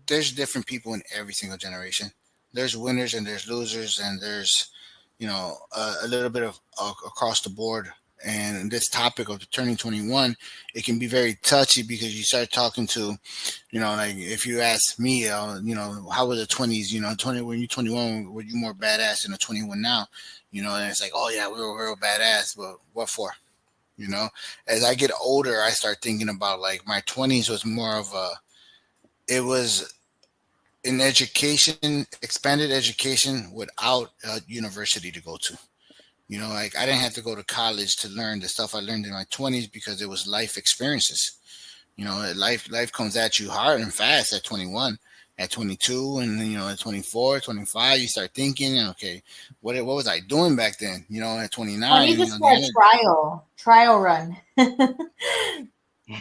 there's different people in every single generation. There's winners and there's losers, and there's a little bit of across the board. And this topic of turning 21, it can be very touchy because you start talking to, like if you ask me, how were the 20s? 20 when you're 21, were you more badass than a 21 now? And it's like, oh yeah, we were real badass, but what for? You know, as I get older, I start thinking about like my 20s was more of it was an education, expanded education without a university to go to. Like I didn't have to go to college to learn the stuff I learned in my 20s because it was life experiences. Life comes at you hard and fast at 21, at 22, and then at 24, 25, you start thinking, okay, what was I doing back then? At 29, 20 just for a trial run.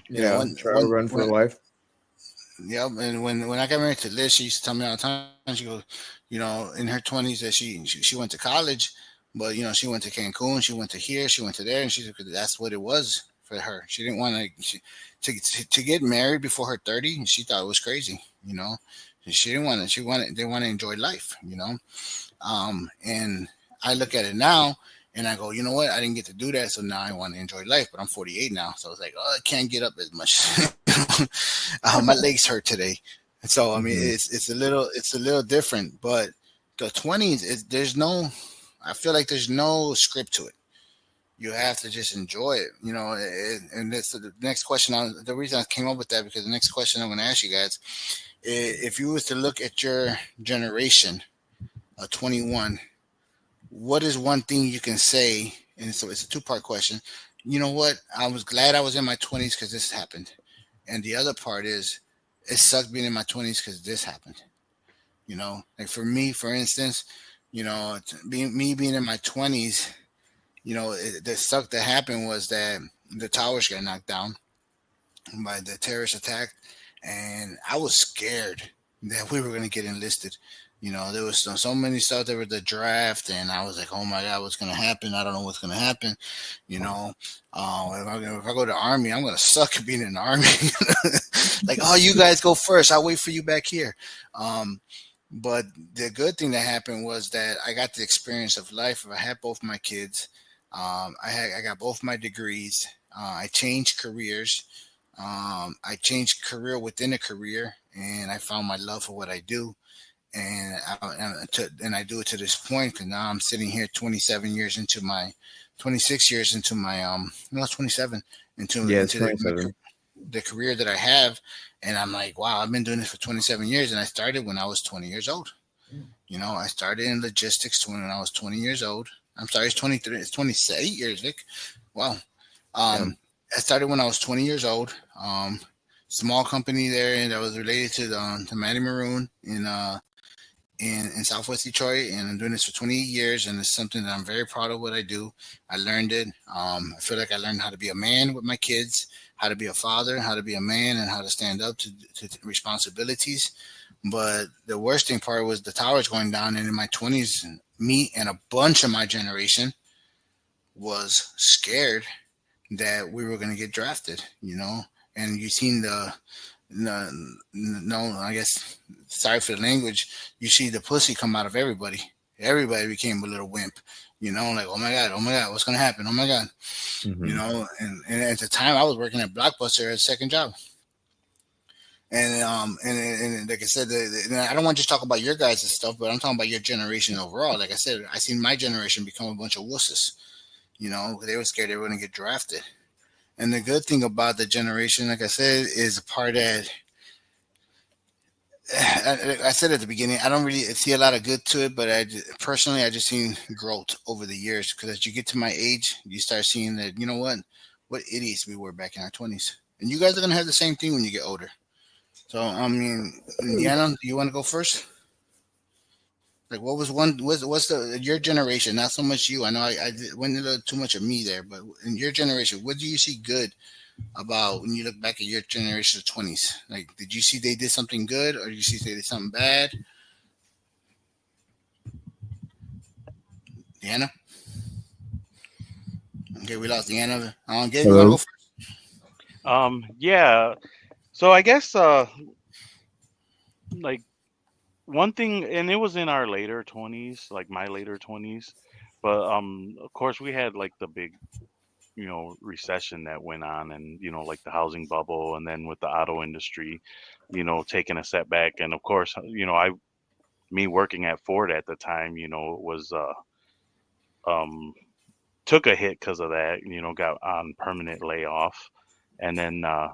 Yeah, when try to when run for when life. Yep, and when I got married to Liz, she used to tell me all the time. She goes, in her 20s that she went to college, but she went to Cancun, she went to here, she went to there, and she said that's what it was for her. She didn't want to get married before her 30. And she thought it was crazy. She didn't want to. They want to enjoy life. And I look at it now. And I go, you know what? I didn't get to do that, so now I want to enjoy life. But I'm 48 now, so it's like, oh, I can't get up as much. My legs hurt today, so I mean, Mhm. it's a little different. But the 20s is there's no, I feel like there's no script to it. You have to just enjoy it, and that's the next question. The reason I came up with that because the next question I'm going to ask you guys, if you was to look at your generation, 21, what is one thing you can say? And so it's a two-part question. You know what? I was glad I was in my 20s because this happened. And the other part is it sucked being in my 20s because this happened. Like for me, for instance, being in my 20s, the suck that happened was that the towers got knocked down by the terrorist attack, and I was scared that we were going to get enlisted. There was so many stuff. There was the draft, and I was like, "Oh my God, what's going to happen? I don't know what's going to happen." If I go to the army, I'm going to suck at being in the army. Like, oh, you guys go first. I'll wait for you back here. But the good thing that happened was that I got the experience of life. I had both my kids. I got both my degrees. I changed careers. I changed career within a career, and I found my love for what I do, and I do it to this point. Because now I'm sitting here 26 years into my no 27 into Yeah, it's my 27. the career that I have, and I'm like, wow, I've been doing this for 27 years, and I started when I was 20 years old. I started in logistics when I was 20 years old. I'm sorry, it's 23. It's 28 years, Vic. Wow. Yeah. I started when I was 20 years old. Small company there, and that was related to Matty Maroon in Southwest Detroit, and I'm doing this for 28 years, and it's something that I'm very proud of what I do. I learned it. I feel like I learned how to be a man with my kids, how to be a father, how to be a man, and how to stand up to responsibilities. But the worst thing part was the towers going down, and in my 20s, me and a bunch of my generation was scared that we were going to get drafted, and you seen no, no, I guess, sorry for the language, you see the pussy come out of everybody. Everybody became a little wimp, like, oh my God, what's going to happen? Oh my God, Hmm. and at the time I was working at Blockbuster as a second job. And like I said, I don't want to just talk about your guys' stuff, but I'm talking about your generation overall. Like I said, I seen my generation become a bunch of wusses. They were scared they were going to get drafted. And the good thing about the generation, like I said, is the part that I said at the beginning, I don't really see a lot of good to it, but personally, I just seen growth over the years. Because as you get to my age, you start seeing that, what idiots we were back in our 20s. And you guys are going to have the same thing when you get older. So, I mean, Indiana, do you want to go first? Like, what was what's your generation? Not so much you. I know went a little too much of me there, but in your generation, what do you see good about when you look back at your generation of 20s? Like, did you see they did something good, or did you see they did something bad? Deanna? Okay, we lost Deanna. Gabe, you want to go Hello. first? Yeah. So I guess like one thing, and it was in our later 20s, like my later 20s, but of course we had like the big, recession that went on, and like the housing bubble, and then with the auto industry, taking a setback, and of course, I me working at Ford at the time, was um took a hit because of that, got on permanent layoff. And then I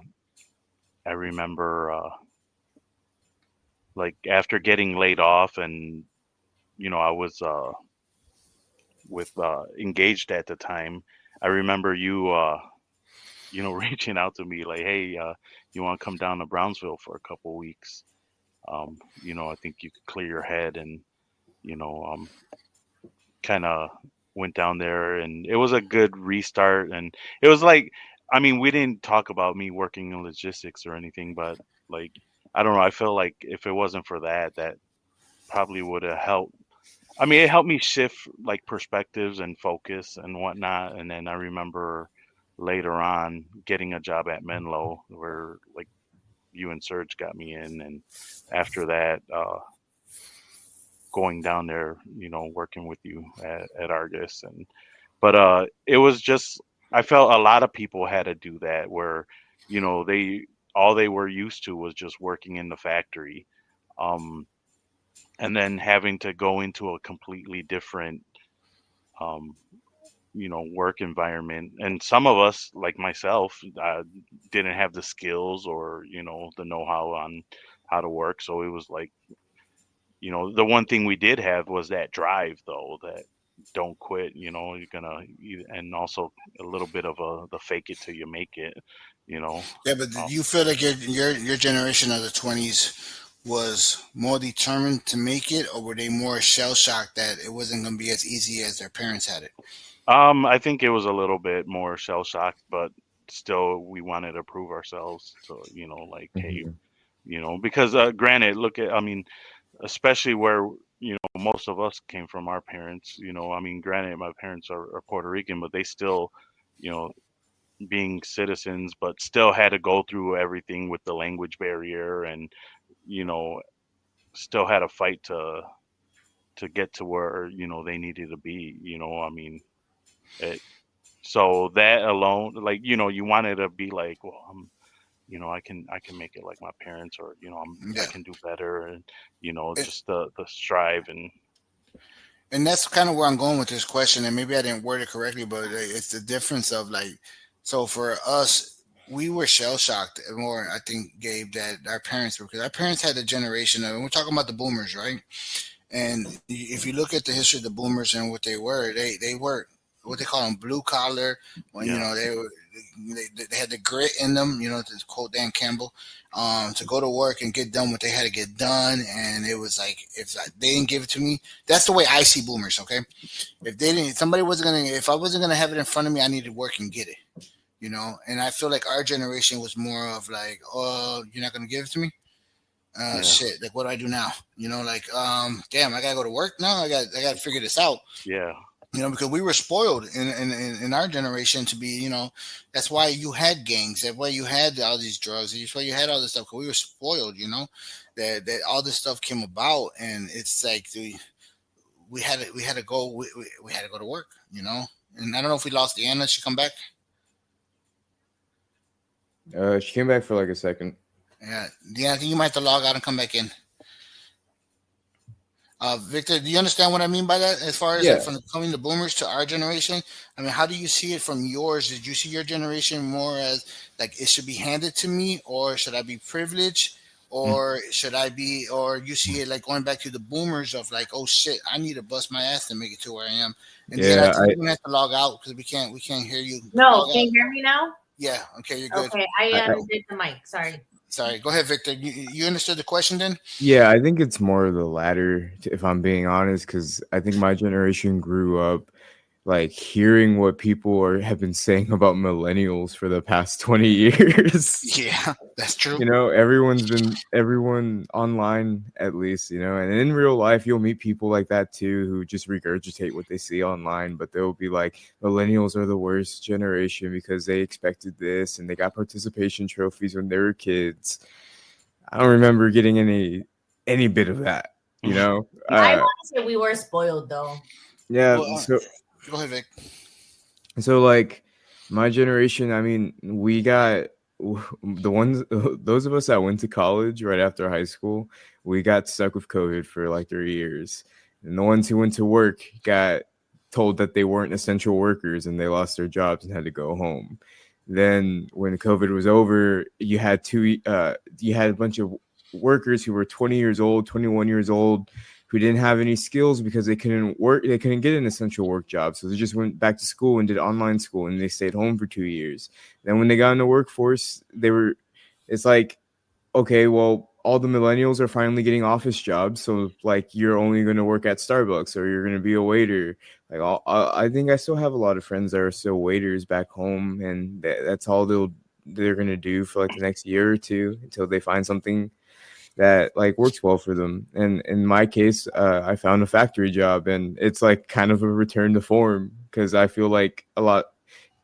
remember like after getting laid off, and I was with engaged at the time. I remember you reaching out to me like, hey, you want to come down to Brownsville for a couple weeks? I think you could clear your head. And kind of went down there, and it was a good restart. And it was like, I mean, we didn't talk about me working in logistics or anything, but like, I don't know, I feel like if it wasn't for that, that probably would have helped. I mean, it helped me shift like perspectives and focus and whatnot. And then I remember later on getting a job at Menlo, where like you and Serge got me in. And after that, going down there, working with you at Argus. And but it was just, I felt a lot of people had to do that, where they all they were used to was just working in the factory, um, and then having to go into a completely different um, work environment. And some of us, like myself, didn't have the skills or the know-how on how to work. So it was like, the one thing we did have was that drive, though, that don't quit. You're gonna, and also a little bit of the fake it till you make it. You know, Yeah, but uh, do you feel like your generation of the 20s was more determined to make it, or were they more shell shocked that it wasn't going to be as easy as their parents had it? I think it was a little bit more shell shocked, but still, we wanted to prove ourselves. So like, hey, Hmm. because granted, look at, I mean, especially where most of us came from, our parents. I mean, granted, my parents are Puerto Rican, but they still, you know being citizens, but still had to go through everything with the language barrier. And you know still had to fight to get to where they needed to be. I mean, it, so that alone, like, you wanted to be like, well, I can make it like my parents, or I Yeah. can do better. And It, just the strive. And and that's kind of where I'm going with this question. And maybe I didn't word it correctly, but it's the difference of like, so for us. we were shell shocked more. I think, Gabe, that our parents were, because our parents had a generation of. And we're talking about the boomers, right? And if you look at the history of the boomers and what they were what they call them blue collar. When Yeah. they had the grit in them. To quote Dan Campbell, to go to work and get done what they had to get done. And it was like, if they didn't give it to me, that's the way I see boomers. Okay, if they didn't, somebody wasn't gonna. If I wasn't gonna have it in front of me, I needed to work and get it. And I feel like our generation was more of like, oh, you're not gonna give it to me, Yeah. shit, like what do I do now? Like, damn, I gotta go to work now. I gotta figure this out. Yeah. Because we were spoiled in our generation to be, that's why you had gangs, that's why you had all these drugs, that's why you had all this stuff. Cause we were spoiled, that all this stuff came about, and it's like we had to go, we had to go to work, And I don't know if we lost Deanna. She come back. She came back for like a second. Yeah, Deanna, I think you might have to log out and come back in. Victor, do you understand what I mean by that? As far as like Yeah. from coming the boomers to our generation, I mean, how do you see it from yours? Did you see your generation more as like it should be handed to me, or should I be privileged, or should I be, or you see it like going back to the boomers of like, oh shit, I need to bust my ass to make it to where I am. And then I Yeah, think we're gonna have to log out because we can't hear you. No, Log can out. you hear me now? Yeah, okay, you're good. Okay, I I did the mic. Sorry. Sorry, go ahead, Victor. You understood the question then? yeah, I think it's more of the latter, if I'm being honest, because I think my generation grew up like hearing what people have been saying about millennials for the past 20 years. Yeah, that's true. Everyone online at least, and in real life you'll meet people like that too who just regurgitate what they see online, but they'll be like, millennials are the worst generation because they expected this and they got participation trophies when they were kids. I don't remember getting any bit of that, I want to say we were spoiled though. yeah. Well, So go ahead, Vic. like my generation, I mean, we got the ones, those of us that went to college right after high school, we got stuck with COVID for like 3 years. And the ones who went to work got told that they weren't essential workers and they lost their jobs and had to go home. Then when COVID was over, you had a bunch of workers who were 20 years old, 21 years old, who didn't have any skills because they couldn't get an essential work job. So they just went back to school and did online school and they stayed home for 2 years. Then when they got in the workforce, it's like, okay, well, all the millennials are finally getting office jobs. So like, you're only going to work at Starbucks or you're going to be a waiter. Like, I think I still have a lot of friends that are still waiters back home, and that's all they're going to do for like the next year or two until they find something that like works well for them. And in my case, I found a factory job, and it's like kind of a return to form, because I feel like a lot,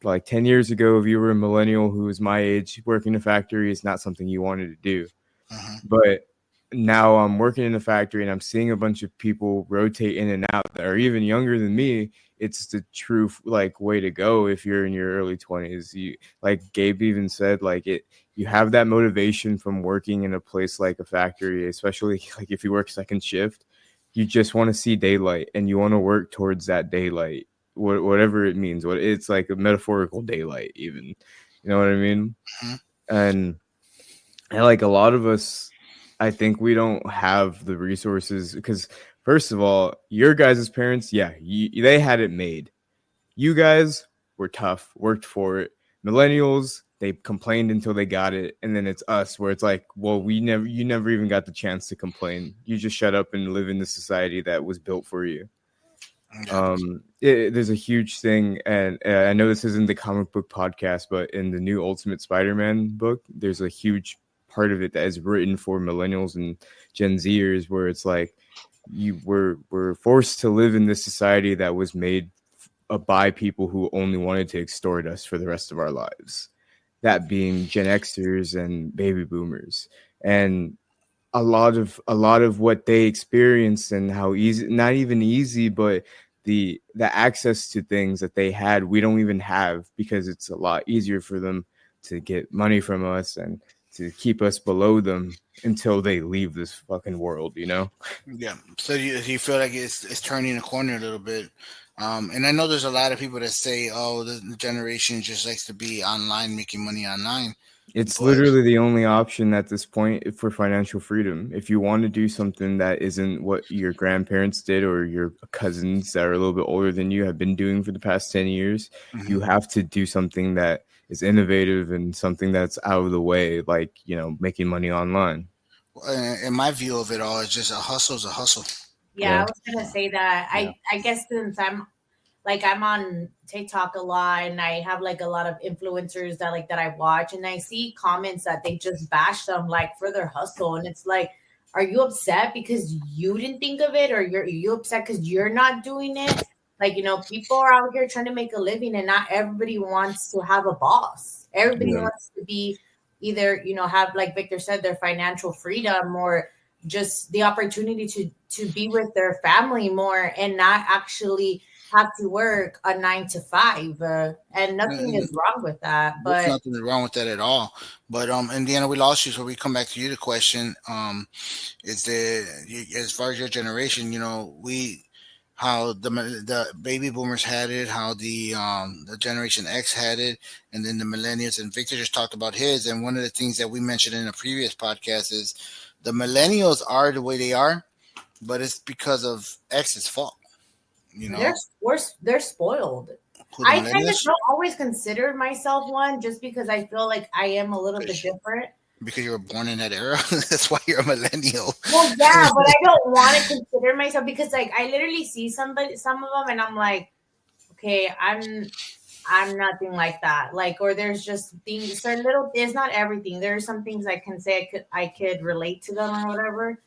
like 10 years ago, if you were a millennial who was my age, working in a factory is not something you wanted to do. Uh-huh. But now I'm working in a factory and I'm seeing a bunch of people rotate in and out that are even younger than me. It's the true like way to go if you're in your early 20s. You, like Gabe even said, like you have that motivation from working in a place like a factory, especially like if you work second shift. You just want to see daylight and you want to work towards that daylight, whatever it means. What it's like a metaphorical daylight, even. You know what I mean? Uh-huh. And like a lot of us, I think we don't have the resources because, first of all, your guys' parents, yeah, they had it made. You guys were tough, worked for it. Millennials, they complained until they got it, and then it's us where it's like, well, you never even got the chance to complain. You just shut up and live in the society that was built for you. Yeah. There's a huge thing, and I know this isn't the comic book podcast, but in the new Ultimate Spider-Man book, there's a huge part of it that is written for millennials and Gen Zers, where it's like we're forced to live in this society that was made by people who only wanted to extort us for the rest of our lives. That being Gen Xers and baby boomers, and a lot of what they experienced and how easy, not even easy, but the access to things that they had, we don't even have, because it's a lot easier for them to get money from us and to keep us below them until they leave this fucking world, you know? Yeah. So you feel like it's turning a corner a little bit. And I know there's a lot of people that say, "Oh, the generation just likes to be online, making money online." It's But literally the only option at this point for financial freedom. If you want to do something that isn't what your grandparents did or your cousins that are a little bit older than you have been doing for the past 10 years, you mhm. have to do something that is innovative and something that's out of the way, like, you know, making money online. In my view of it all, it's just a hustle is a hustle. Yeah, Yeah. I was gonna say that. Yeah. I guess since I'm on TikTok a lot and I have like a lot of influencers that I watch and I see comments that they just bash them like for their hustle and it's like, are you upset because you didn't think of it or you upset because you're not doing it? Like, people are out here trying to make a living and not everybody wants to have a boss. Everybody Yeah. wants to be either, have, like Victor said, their financial freedom or just the opportunity to be with their family more and not actually have to work a 9 to 5, and nothing And is wrong with that. there's But nothing wrong with that at all. But Indiana, we lost you, so we come back to you. The question is as far as your generation, we how the baby boomers had it, how the Generation X had it, and then the millennials. And Victor just talked about his. And one of the things that we mentioned in a previous podcast is the millennials are the way they are, but it's because of X's fault. You they're know they're spoiled. who the I kind of millennials? don't always consider myself one just because I feel like I am a little bit different. Because you were born in that era. That's why you're a millennial. Well, yeah, but I don't want to consider myself because like I literally see some of them and I'm like, okay, I'm nothing like that. Like, or there's just things, certain little. It's not everything. There are some things I can say I could relate to them or whatever.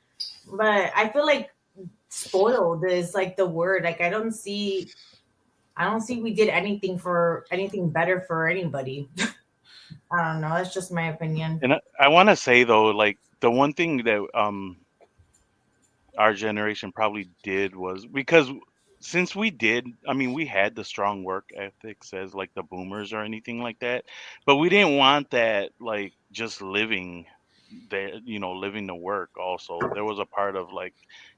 But I feel like spoiled is like the word. Like I don't see we did anything better for anybody. I don't know. That's just my opinion. And I want to say though, like the one thing that our generation probably did was because since we did, I mean, we had the strong work ethics as like the boomers or anything like that, but we didn't want that like just living there, living the work also. There was a part of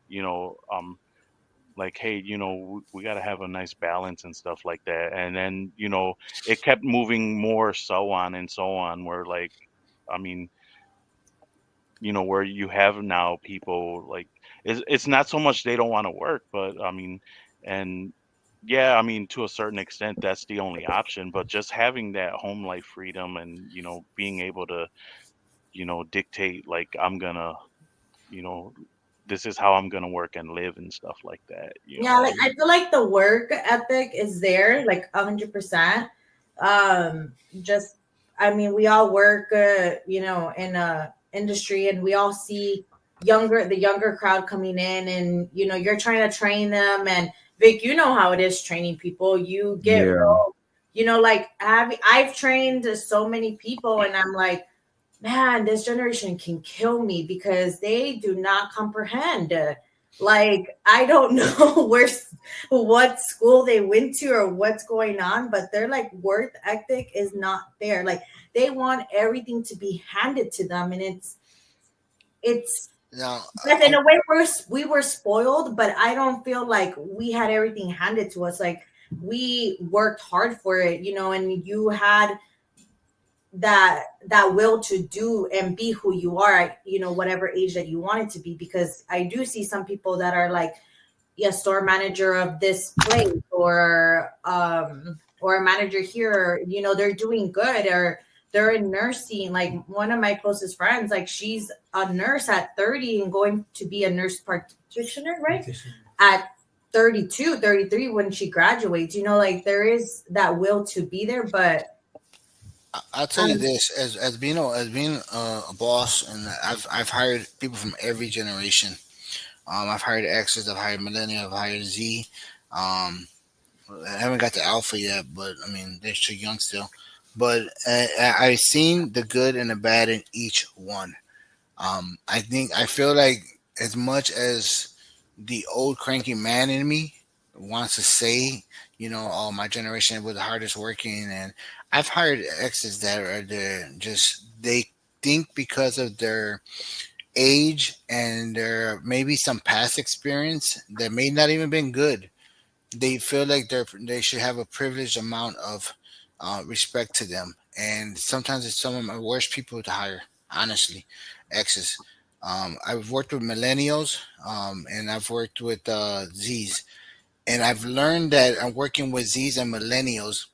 you know, um, like, hey, we got to have a nice balance and stuff like that. And then, it kept moving more so on and so on, where like, I mean, where you have now people like it's not so much they don't want to work, but I mean, and yeah, I mean, to a certain extent, that's the only option. But just having that home life freedom and being able to dictate like I'm gonna you know this is how I'm gonna work and live and stuff like that. Yeah, like I feel like the work ethic is there, like 100%. Just I mean, we all work, in a industry, and we all see the younger crowd coming in, and you're trying to train them. And Vic, you know how it is training people. You get Yeah. real, like I've trained so many people, and I'm like, man, this generation can kill me because they do not comprehend. Like, I don't know what school they went to or what's going on, but their like work ethic is not there. Like, they want everything to be handed to them, and it's Now, but in a way we were spoiled, but I don't feel like we had everything handed to us. Like, we worked hard for it, and you had that will to do and be who you are at whatever age that you want it to be, because I do see some people that are like, yeah, store manager of this place or a manager here, they're doing good, or they're in nursing. Like, one of my closest friends, like, she's a nurse at 30 and going to be a nurse practitioner, right, at 32, 33 when she graduates. Like, there is that will to be there, but I'll tell you this: as being a boss, and I've hired people from every generation. I've hired X's, I've hired Millennial, I've hired Z. Um, I haven't got to Alpha yet, but I mean they're too young still. But I've seen the good and the bad in each one. I feel like as much as the old cranky man in me wants to say, oh, my generation was the hardest working, and I've hired exes that are there just think because of their age and their maybe some past experience that may not even been good, they feel like they should have a privileged amount of respect to them. And sometimes it's some of my worst people to hire, honestly, exes. I've worked with millennials, and I've worked with Z's, and I've learned that I'm working with Z's and millennials.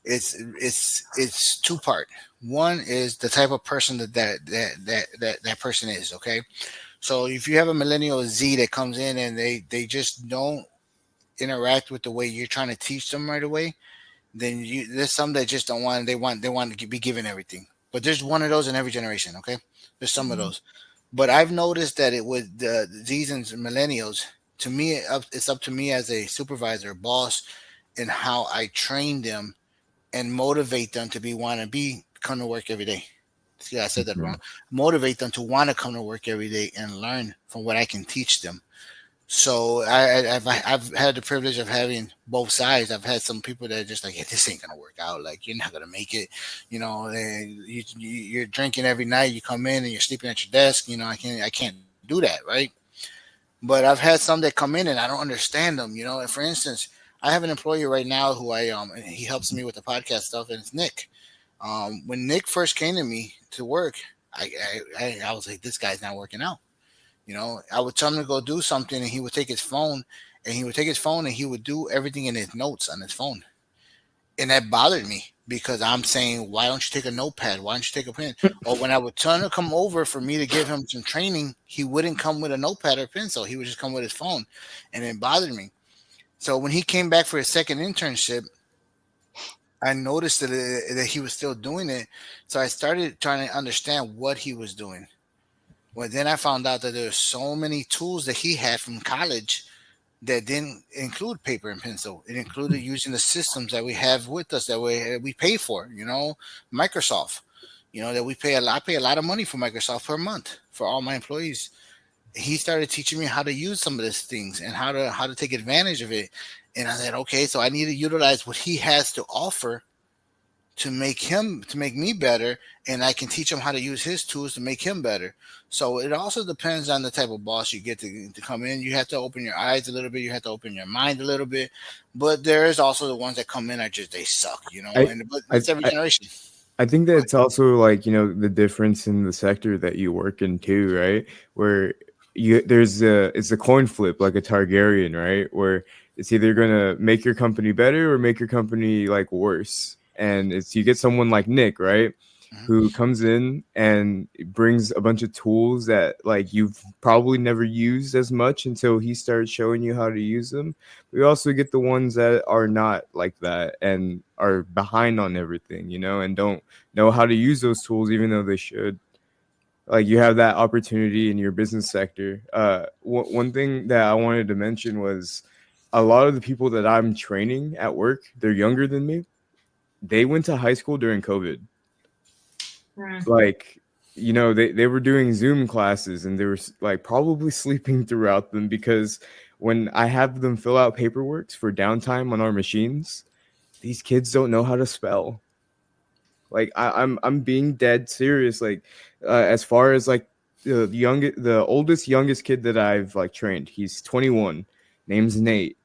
It's two part. One is the type of person that person is. Okay, so if you have a millennial Z that comes in and they just don't interact with the way you're trying to teach them right away, then there's some that just don't want, they want to be given everything. But there's one of those in every generation. Okay, there's some of Mhm. those. But I've noticed that it with the Z's and millennials, to me, it's up to me as a supervisor, boss, and how I train them and motivate them to be want to be come to work every day. See, I said that Mhm. wrong. Motivate them to want to come to work every day and learn from what I can teach them. So I've had the privilege of having both sides. I've had some people that are just like, yeah, this ain't gonna work out. Like, you're not gonna make it. And you're drinking every night. You come in and you're sleeping at your desk. I can't do that, right? But I've had some that come in and I don't understand them. And for instance, I have an employee right now who and he helps me with the podcast stuff, and it's Nick. When Nick first came to me to work, I was like, this guy's not working out. I would tell him to go do something, and he would take his phone, and he would do everything in his notes on his phone, and that bothered me because I'm saying, why don't you take a notepad? Why don't you take a pen? Or when I would tell him to come over for me to give him some training, he wouldn't come with a notepad or pencil. He would just come with his phone, and it bothered me. So when he came back for his second internship, I noticed that he was still doing it. So I started trying to understand what he was doing. Well, then I found out that there's so many tools that he had from college that didn't include paper and pencil. It included using the systems that we have with us that we pay for. Microsoft. That we pay a lot. I pay a lot of money for Microsoft per month for all my employees. He started teaching me how to use some of these things and how to take advantage of it. And I said, okay, so I need to utilize what he has to offer to make me better, and I can teach him how to use his tools to make him better. So it also depends on the type of boss you get to come in. You have to open your eyes a little bit, you have to open your mind a little bit. But there is also the ones that come in are just, they suck, I, and but I, it's every I generation. I think that Go it's also like, the difference in the sector that you work in too, right? Where it's a coin flip, like a Targaryen, right? Where it's either gonna make your company better or make your company like worse. And it's you get someone like Nick, right? ahead. Who comes in and brings a bunch of tools that like you've probably never used as much until he starts showing you how to use them. We also get the ones that are not like that and are behind on everything, and don't know how to use those tools even though they should. Like you have that opportunity in your business sector. One thing that I wanted to mention was a lot of the people that I'm training at work, they're younger than me. They went to high school during COVID. Mm. Like, they were doing Zoom classes and they were like probably sleeping throughout them because when I have them fill out paperwork for downtime on our machines, these kids don't know how to spell. Like I'm being dead serious. Like as far as like the oldest youngest kid that I've like trained, he's 21. Name's Nate.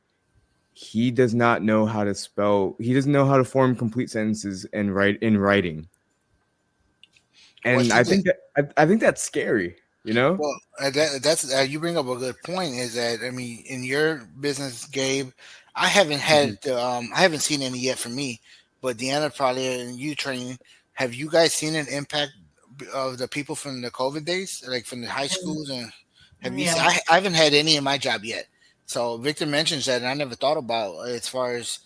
He does not know how to spell. He doesn't know how to form complete sentences and write in writing. What And he I did. think I think that's scary. You know. Well, that's you bring up a good point. Is that, I mean, in your business, Gabe, Mhm. I haven't seen any yet for me, but Deanna probably, and you training. Have you guys seen an impact of the people from the COVID days, like from the high schools? And have you seen? Yeah. I haven't had any in my job yet. So Victor mentions that, and I never thought about as far as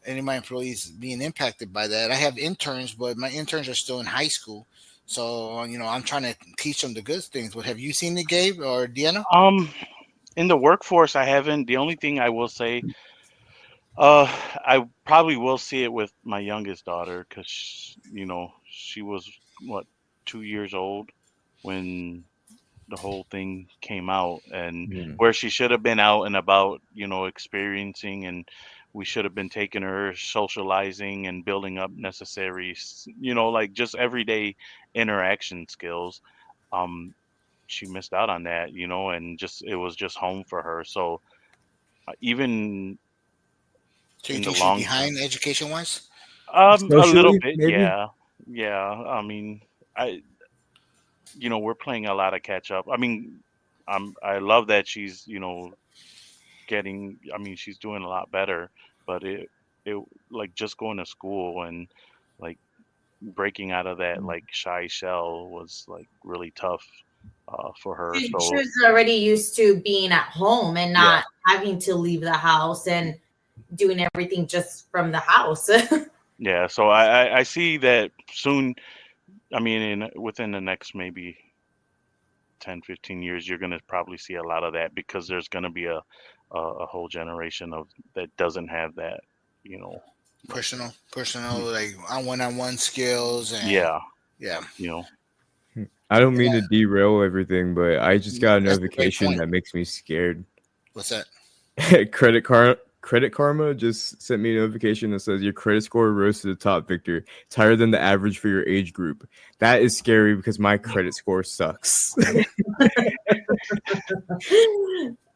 any of my employees being impacted by that. I have interns, but my interns are still in high school. So, I'm trying to teach them the good things. But have you seen the Gabe or Deanna? Um, in the workforce, I haven't. The only thing I will say, I probably will see it with my youngest daughter because she was what 2 years old when the whole thing came out, and Mhm. where she should have been out and about, experiencing and we should have been taking her socializing and building up necessary, like just everyday interaction skills. Um, she missed out on that, and just it was just home for her. So even So you in the think she's long term, behind education wise? a little Socially, bit, maybe. yeah, yeah. I mean, I we're playing a lot of catch up. I mean, I love that she's getting. I mean, she's doing a lot better, but it like just going to school and like breaking out of that like shy shell was like really tough for her. She So was already used to being at home and yeah, not having to leave the house and doing everything just from the house. yeah. So I see that soon. I mean, within the next maybe 10, 15 years, you're going to probably see a lot of that because there's going to be a whole generation of that doesn't have that, like Personal, like on one skills and yeah, yeah, you know. I don't mean yeah. to derail everything, but I just got a That's a great notification point. that makes me scared. What's that? Credit Karma just sent me a notification that says your credit score rose to the top, Victor. It's higher than the average for your age group. That is scary because my credit score sucks.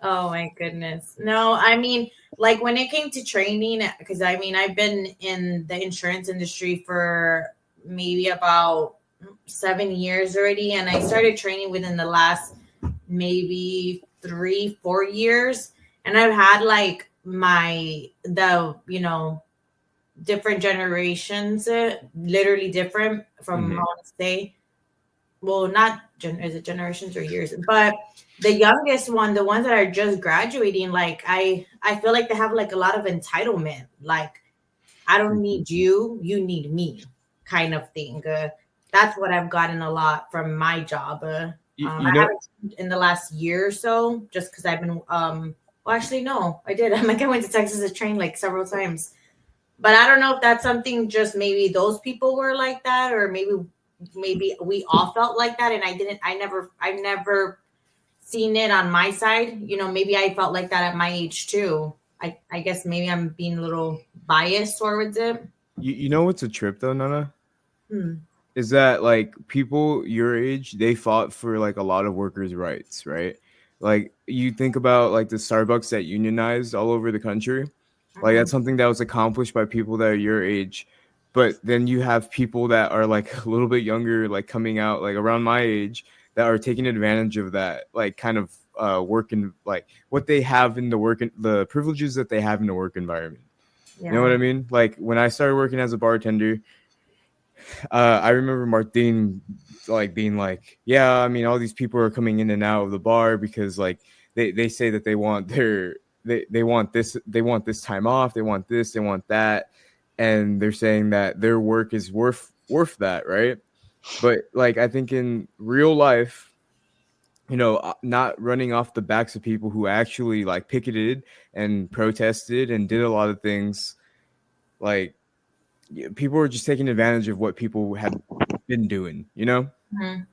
Oh my goodness. No, I mean, like when it came to training, because I mean, I've been in the insurance industry for maybe about 7 years already, and I started training within the last maybe 3, 4 years. And I've had like different generations, literally different from, I Mhm. want to say, well, not is it generations or years, but the youngest one, the ones that are just graduating, like I feel like they have like a lot of entitlement, like I don't need you, you need me, kind of thing. That's what I've gotten a lot from my job. I You know, haven't in the last year or so, just because I've been well, actually no, I did. I'm like, I went to Texas to train like several times, but I don't know if that's something just maybe those people were like that, or maybe we all felt like that, and I've never seen it on my side. Maybe I felt like that at my age too. I guess maybe I'm being a little biased towards it. you know what's a trip though, Nana? Hmm. Is that like people your age, they fought for like a lot of workers' rights, right? Like you think about like the Starbucks that unionized all over the country. Like Mhm. that's something that was accomplished by people that are your age. But then you have people that are like a little bit younger, like coming out like around my age that are taking advantage of that, like kind of working like what they have in the the privileges that they have in the work environment. You know what Yeah. I mean? Like when I started working as a bartender, I remember Martin like being like, yeah, I mean, all these people are coming in and out of the bar because like they say that they want they want this time off, they want this, they want that, and they're saying that their work is worth that, right? But like I think in real life, not running off the backs of people who actually like picketed and protested and did a lot of things, like people were just taking advantage of what people had been doing, Mhm.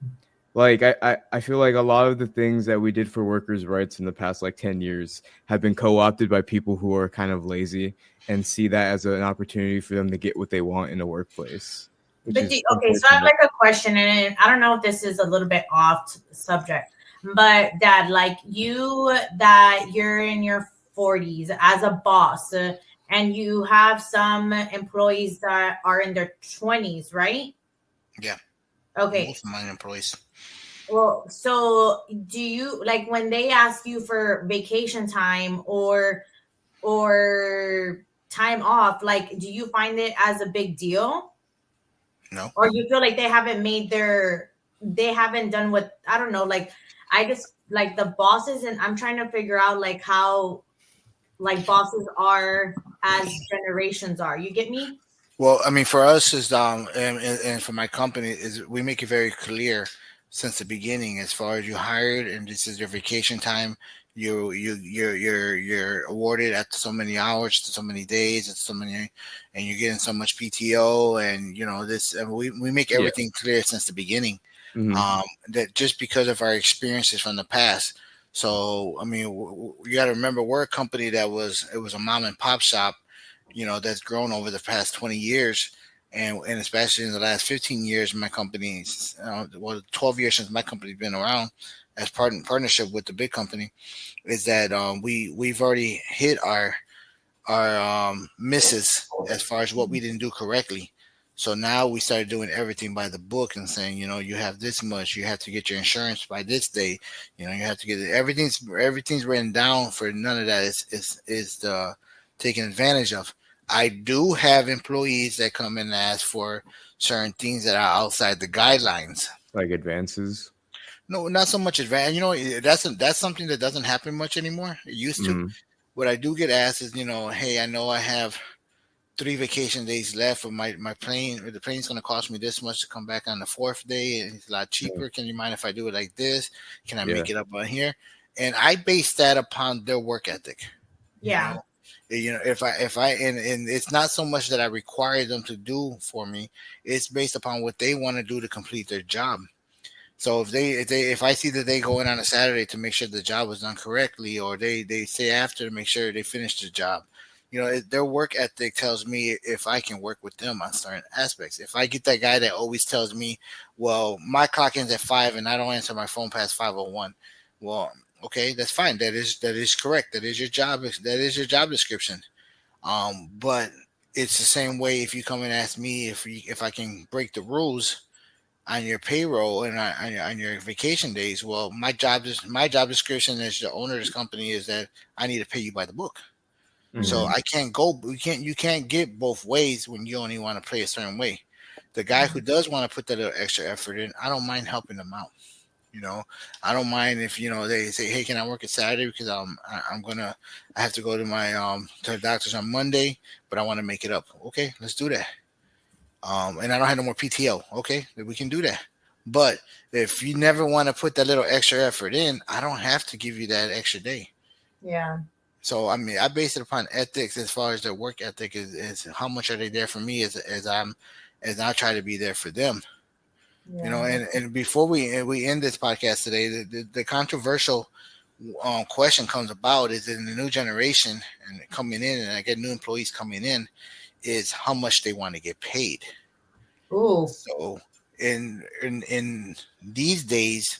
like I feel like a lot of the things that we did for workers' rights in the past like 10 years have been co-opted by people who are kind of lazy and see that as an opportunity for them to get what they want in a workplace, which is Okay, so I have unfortunate. like a question, and I don't know if this is a little bit off subject, but Dad, like you're in your 40s as a boss, and you have some employees that are in their 20s, right? Yeah, Okay. most of my employees. Well, so do you like when they ask you for vacation time or time off, like do you find it as a big deal? No. Or you feel like they haven't done what, I don't know, like I just like the bosses, and I'm trying to figure out like how like bosses are as generations are. You get me? Well, I mean, for us is and for my company is we make it very clear since the beginning as far as you hired and this is your vacation time. You're awarded at so many hours, to so many days, at so many, and you're getting so much PTO, and this. And we make Yeah. everything clear since the beginning. Hmm. That just because of our experiences from the past. So I mean, you got to remember we're a company that was a mom and pop shop, that's grown over the past 20 years, and especially in the last 15 years, my company's 12 years since my company's been around as partnership with the big company, is that we've already hit our misses as far as what we didn't do correctly. So now we started doing everything by the book and saying, you have this much, you have to get your insurance by this day, you have to get it. Everything's written down. For none of that is taken advantage of. I do have employees that come in and ask for certain things that are outside the guidelines. Like advances. No, not so much advantage. That's something that doesn't happen much anymore. It used to. Mm, What I do get asked is, hey, I know I have 3 vacation days left of my plane. The plane's going to cost me this much to come back on the fourth day, and it's a lot cheaper. Can you mind if I do it like this? Can I yeah. make it up on here? And I base that upon their work ethic. Yeah. If I and it's not so much that I require them to do for me. It's based upon what they want to do to complete their job. So if I see that they go in on a Saturday to make sure the job was done correctly, or they stay after to make sure they finish the job, their work ethic tells me if I can work with them on certain aspects. If I get that guy that always tells me, well, my clock ends at 5 and I don't answer my phone past 5:01, well, okay, that's fine. That is correct. That is your job. That is your job description. But it's the same way if you come and ask me if I can break the rules on your payroll and on your vacation days. Well, my job description as the owner of this company is that I need to pay you by the book. So Mhm. I can't go. You can't get both ways when you only want to play a certain way. The guy who does want to put that little extra effort in, I don't mind helping them out. You know, I don't mind if they say, "Hey, can I work at Saturday because I have to go to the doctor's on Monday, but I want to make it up." Okay, let's do that. And I don't have no more PTO. Okay, then we can do that. But if you never want to put that little extra effort in, I don't have to give you that extra day. Yeah. So I mean, I base it upon ethics as far as their work ethic is how much are they there for me as I try to be there for them. Yeah. And before we end this podcast today, the controversial question comes about is in the new generation and coming in, and I get new employees coming in, is how much they want to get paid. Ooh. So in these days,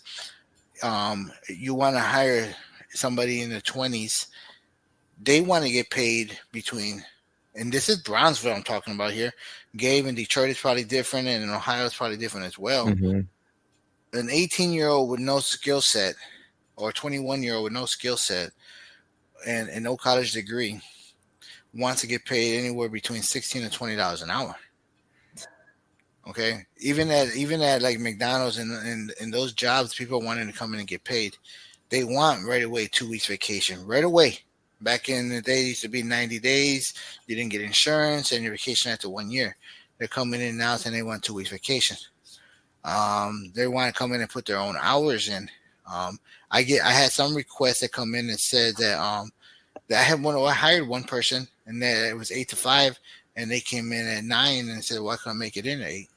you want to hire somebody in the 20s. They want to get paid between, and this is Brownsville I'm talking about here. Gabe in Detroit is probably different, and in Ohio is probably different as well. Mhm. An 18-year-old with no skill set, or a 21-year-old with no skill set and no college degree wants to get paid anywhere between $16 to $20 an hour. Okay, even at like McDonald's and those jobs, people wanting to come in and get paid. They want right away 2 weeks vacation right away. Back in the day, it used to be 90 days. You didn't get insurance and your vacation after 1 year. They're coming in now saying they want 2 weeks vacation. They want to come in and put their own hours in. I had some requests that come in and said that I hired one person and that it was 8 to 5, and they came in at 9 and said, "Why can't I make it in at 8?"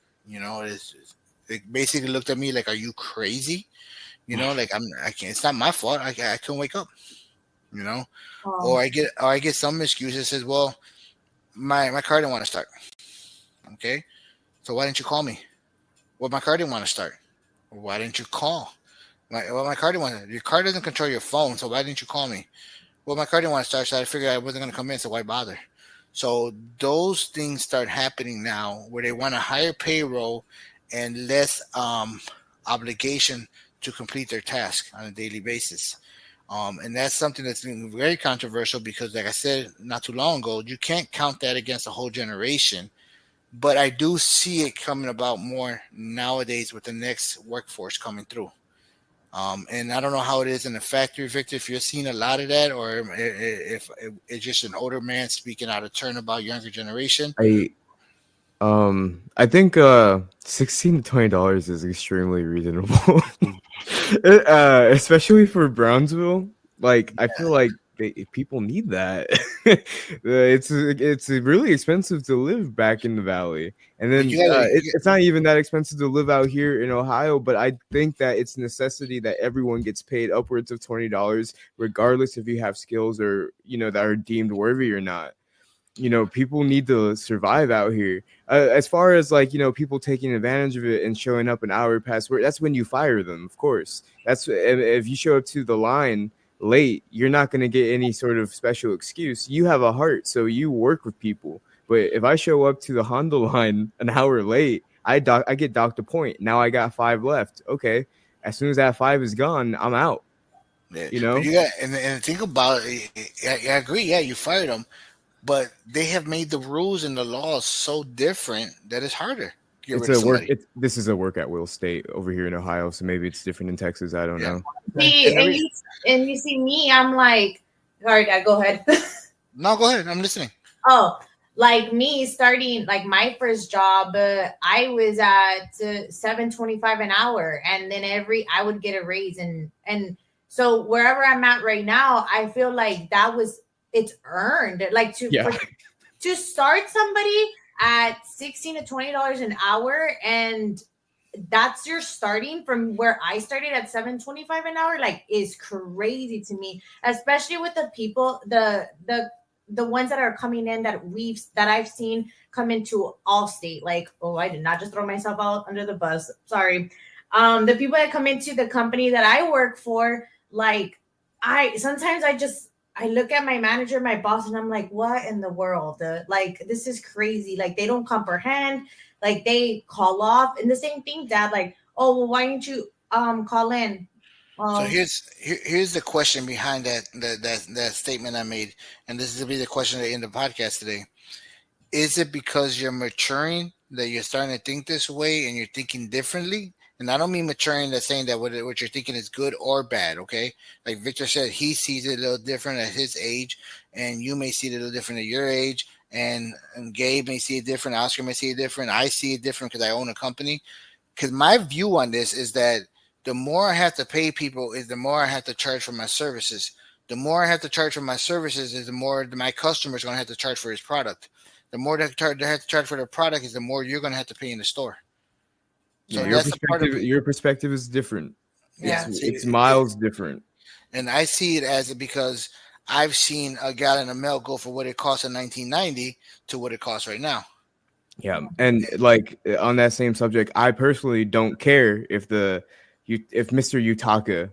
They basically looked at me like, "Are you crazy?" Like I can't. It's not my fault. I couldn't wake up. You know, Oh. or I get some excuse that says, "Well, my car didn't want to start." Okay, so why didn't you call me? Well, my car didn't want to start. Why didn't you call? My car didn't want to. Your car doesn't control your phone, so why didn't you call me? Well, my car didn't want to start, so I figured I wasn't going to come in, so why bother? So those things start happening now, where they want a higher payroll and less obligation to complete their task on a daily basis. And that's something that's been very controversial because, like I said not too long ago, you can't count that against a whole generation. But I do see it coming about more nowadays with the next workforce coming through. And I don't know how it is in the factory, Victor, if you're seeing a lot of that, or if it's just an older man speaking out of turn about younger generation. I think $16 to $20 is extremely reasonable. Especially for Brownsville. Like I feel like people need that. It's really expensive to live back in the valley, and But then you gotta, it's not even that expensive to live out here in Ohio. But I think that it's a necessity that everyone gets paid upwards of $20, regardless if you have skills or that are deemed worthy or not. people need to survive out here. As far as like, people taking advantage of it and showing up an hour past work, that's when you fire them, of course. That's if you show up to the line late, you're not going to get any sort of special excuse. You have a heart, so you work with people. But if I show up to the Honda line an hour late, I get docked a point. Now I got 5 left. Okay. As soon as that 5 is gone, I'm out, Yeah. you But know? you got and think about it. I agree. Yeah, you fired them, but they have made the rules and the laws so different that it's harder to get It's rid of a work. somebody. This is a work at will state over here in Ohio, so maybe it's different in Texas. I don't Yeah. know. See, And every, and you see me, I'm like, all right, go ahead. no, go ahead. I'm listening. Oh, like me starting like my first job, I was at 7.25 an hour, and then I would get a raise, and so wherever I'm at right now, I feel like it's earned. Like Yeah, to start somebody at $16 to $20 an hour, and that's your starting from where I started at 7.25 an hour, like is crazy to me, especially with the people, the ones that are coming in that I've seen come into Allstate. Like, oh, I did not just throw myself out under the bus. Sorry. The people that come into the company that I work for, like I look at my manager, my boss, and I'm like, what in the world? Like, this is crazy. Like, they don't comprehend. Like, they call off. And the same thing, Dad. Like, oh, well, why didn't you call in? So Well, here's the question behind that statement I made, and this is to be the question at the end of the podcast today. Is it because you're maturing that you're starting to think this way and you're thinking differently? And I don't mean maturing that's saying that what you're thinking is good or bad, okay? Like Victor said, he sees it a little different at his age, and you may see it a little different at your age, and Gabe may see it different, Oscar may see it different, I see it different because I own a company. Because my view on this is that the more I have to pay people is the more I have to charge for my services. The more I have to charge for my services is the more my customer is going to have to charge for his product. The more they have to charge for the product is the more you're going to have to pay in the store. yeah. So yeah, that's the part of Your perspective is different. yeah. yeah. It's miles different. And I see it as because I've seen a gallon of milk go from what it cost in 1990 to what it costs right now. Yeah, and like on that same subject, I personally don't care if if Mr. Utaka,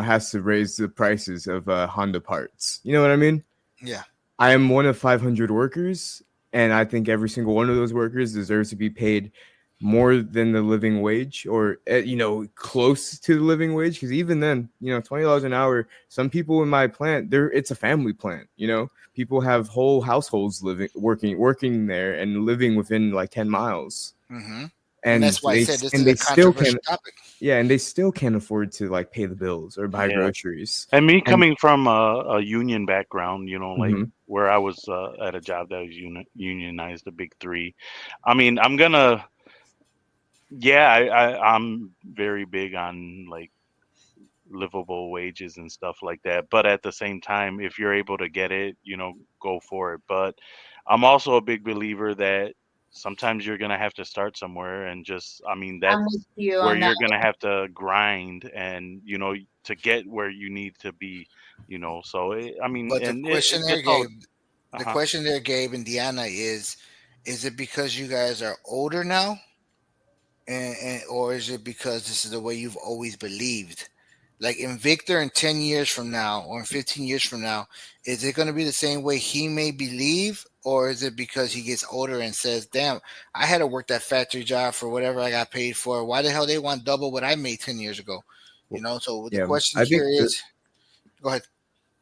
has to raise the prices of Honda parts. You know what I mean? Yeah. I am one of 500 workers, and I think every single one of those workers deserves to be paid more than the living wage, or close to the living wage. Because even then, $20 an hour. Some people in my plant, it's a family plant. People have whole households working there and living within like 10 miles, Mm-hmm. And and that's why I said this and is they a still controversial can. topic. Yeah, and they still can't afford to like pay the bills or buy Yeah. groceries. And me And coming from a union background, like mhm. where I was at a job that was unionized, the big three. I mean, I'm gonna, yeah, I'm very big on like livable wages and stuff like that. But at the same time, if you're able to get it, go for it. But I'm also a big believer that sometimes you're gonna have to start somewhere and just, I mean, I'm with that's you where on that. you're gonna have to grind and to get where you need to be. So I mean, But the and question there, it's all. Gabe, the Uh-huh. question there, Gabe and Deanna, is it because you guys are older now, or is it because this is the way you've always believed? Like in Victor, in 10 years from now, or in 15 years from now, is it going to be the same way he may believe, or is it because he gets older and says, "Damn, I had to work that factory job for whatever I got paid for. Why the hell they want double what I made 10 years ago?" So the Yeah, question here is, go ahead.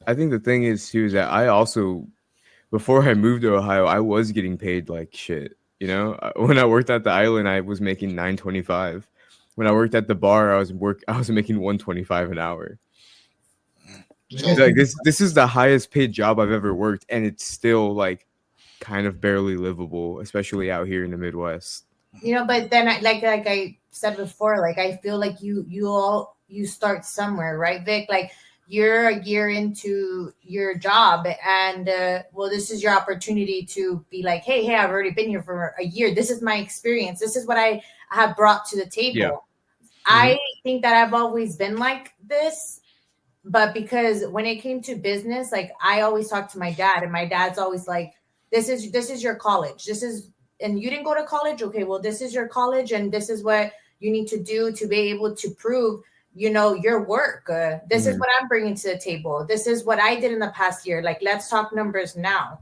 I think the thing is too is that I also, before I moved to Ohio, I was getting paid like shit. When I worked at the island, I was making $9.25. When I worked at the bar, I was making $1.25 an hour. I guess So Like this is the highest paid job I've ever worked, and it's still like kind of barely livable, especially out here in the Midwest. But then like I said before, like I feel like you start somewhere, right, Vic? Like you're a year into your job, and well, this is your opportunity to be like, hey, I've already been here for a year. This is my experience. This is what I have brought to the Yeah. table. Mhm. I think that I've always been like this, but because when it came to business, like I always talk to my dad, and my dad's always like, this is your college. And you didn't go to college. Okay, well, this is your college, and this is what you need to do to be able to prove, your work. This is what I'm bringing to the table. This is what I did in the past year. Like, let's talk numbers now.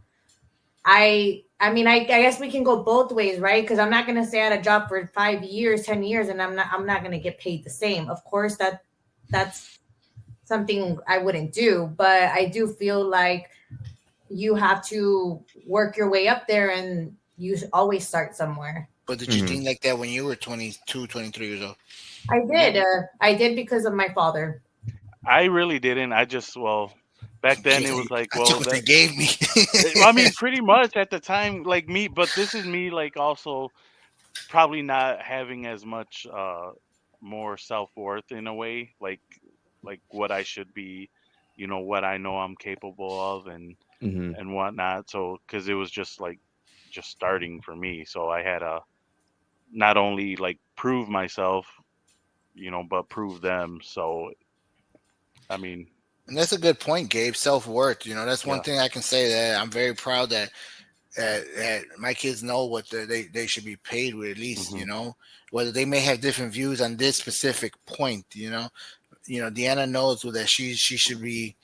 I mean, I guess we can go both ways, right? Because I'm not going to stay at a job for 5 years, 10 years, and I'm not going to get paid the same. Of course, that's something I wouldn't do, but I do feel like you have to work your way up there, and you always start somewhere. But did you think like that when you were 22, 23 years old? I did. I did because of my father. I really didn't. Back then it was like, I took what they gave me. I mean, pretty much at the time, like me. But this is me, like also probably not having as much more self-worth in a way, like what I should be, what I know I'm capable of, and whatnot. So because it was just starting for me, so I had to not only like prove myself, but prove them. So I mean, And that's a good point, Gabe. Self-worth. That's one Yeah. thing I can say that I'm very proud that my kids know what they should be paid with, at least. Whether they may have different views on this specific point. Deanna knows that she should be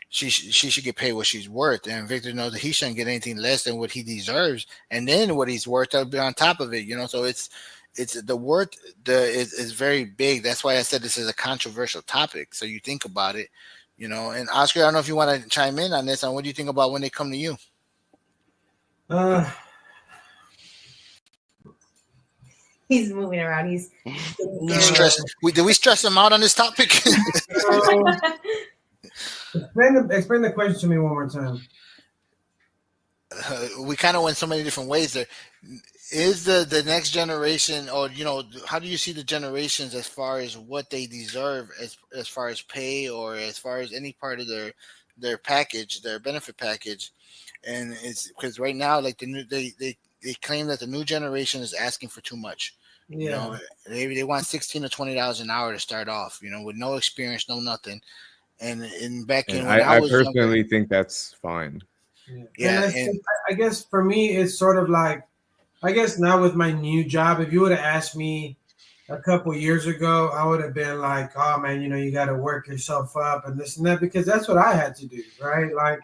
she should get paid what she's worth, and Victor knows that he shouldn't get anything less than what he deserves, and then what he's worth on top of it. So it's the worth is very big. That's why I said this is a controversial topic. So you think about it, And Oscar, I don't know if you want to chime in on this. And what do you think about when they come to you? He's moving around. He's stressed. Did we stress him out on this topic? Explain the question to me one more time. We kind of went so many different ways there. Is the next generation, or how do you see the generations as far as what they deserve, as far as pay, or as far as any part of their package, their benefit package? And it's because right now, like they claim that the new generation is asking for too much. Yeah. They want $16 to $20 an hour to start off, with no experience, no nothing. And back in when I was personally younger, think that's fine. Yeah. I guess for me, it's sort of like, I guess now with my new job, if you would have asked me a couple years ago, I would have been like, oh man, you got to work yourself up and this and that, because that's what I had to do, right? Like,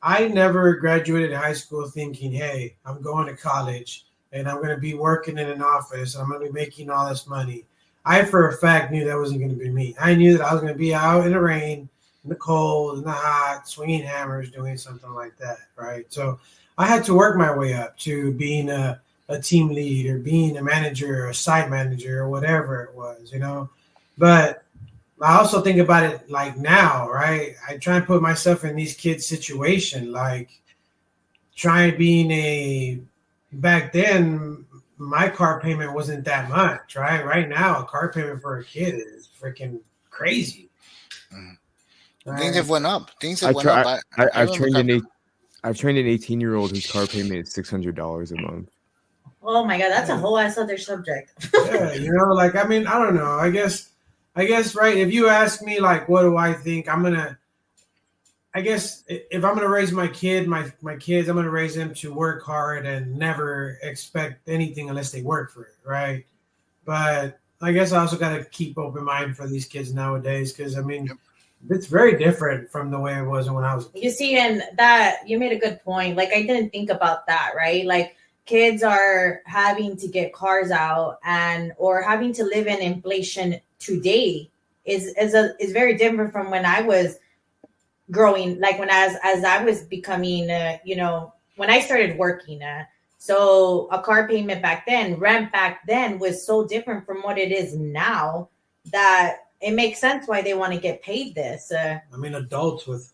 I never graduated high school thinking, hey, I'm going to college and I'm going to be working in an office and I'm going to be making all this money. I, for a fact, knew that wasn't going to be me. I knew that I was going to be out in the rain, in the cold, in the hot, swinging hammers, doing something like that, right? So I had to work my way up to being a team lead or being a manager or a site manager or whatever it was, But I also think about it like now, right? I try and put myself in these kids' situation, like back then, my car payment wasn't that much, right? Right now, a car payment for a kid is freaking crazy. Right? Things have went up. I've trained an 18-year-old whose car payment is $600 a month. Oh my God, that's a whole ass other subject. Yeah, I mean, I don't know. I guess, right, if you ask me, like, what do I think, I guess if I'm going to raise my kids, I'm going to raise them to work hard and never expect anything unless they work for it, right? But I guess I also got to keep open mind for these kids nowadays, because, I mean, it's very different from the way it was when I was a kid. You see, and that, you made a good point. Like, I didn't think about that, right? Like, kids are having to get cars out or having to live in inflation today is very different from when I was growing, like as I was becoming, when I started working. So a car payment back then, rent back then was so different from what it is now that it makes sense why they want to get paid this. I mean, adults with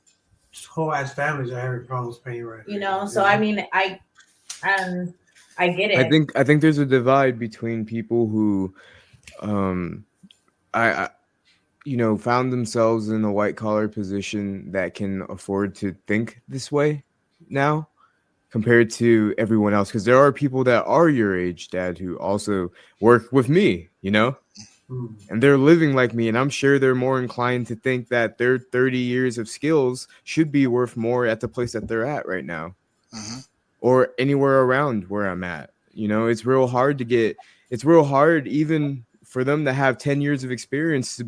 whole ass families are having problems paying rent. So I mean, I get it. I think there's a divide between people who, found themselves in a white collar position that can afford to think this way now, compared to everyone else. Because there are people that are your age, Dad, who also work with me, and they're living like me, and I'm sure they're more inclined to think that their 30 years of skills should be worth more at the place that they're at right now. or anywhere around where I'm at. It's real hard to get. It's real hard even for them to have 10 years of experience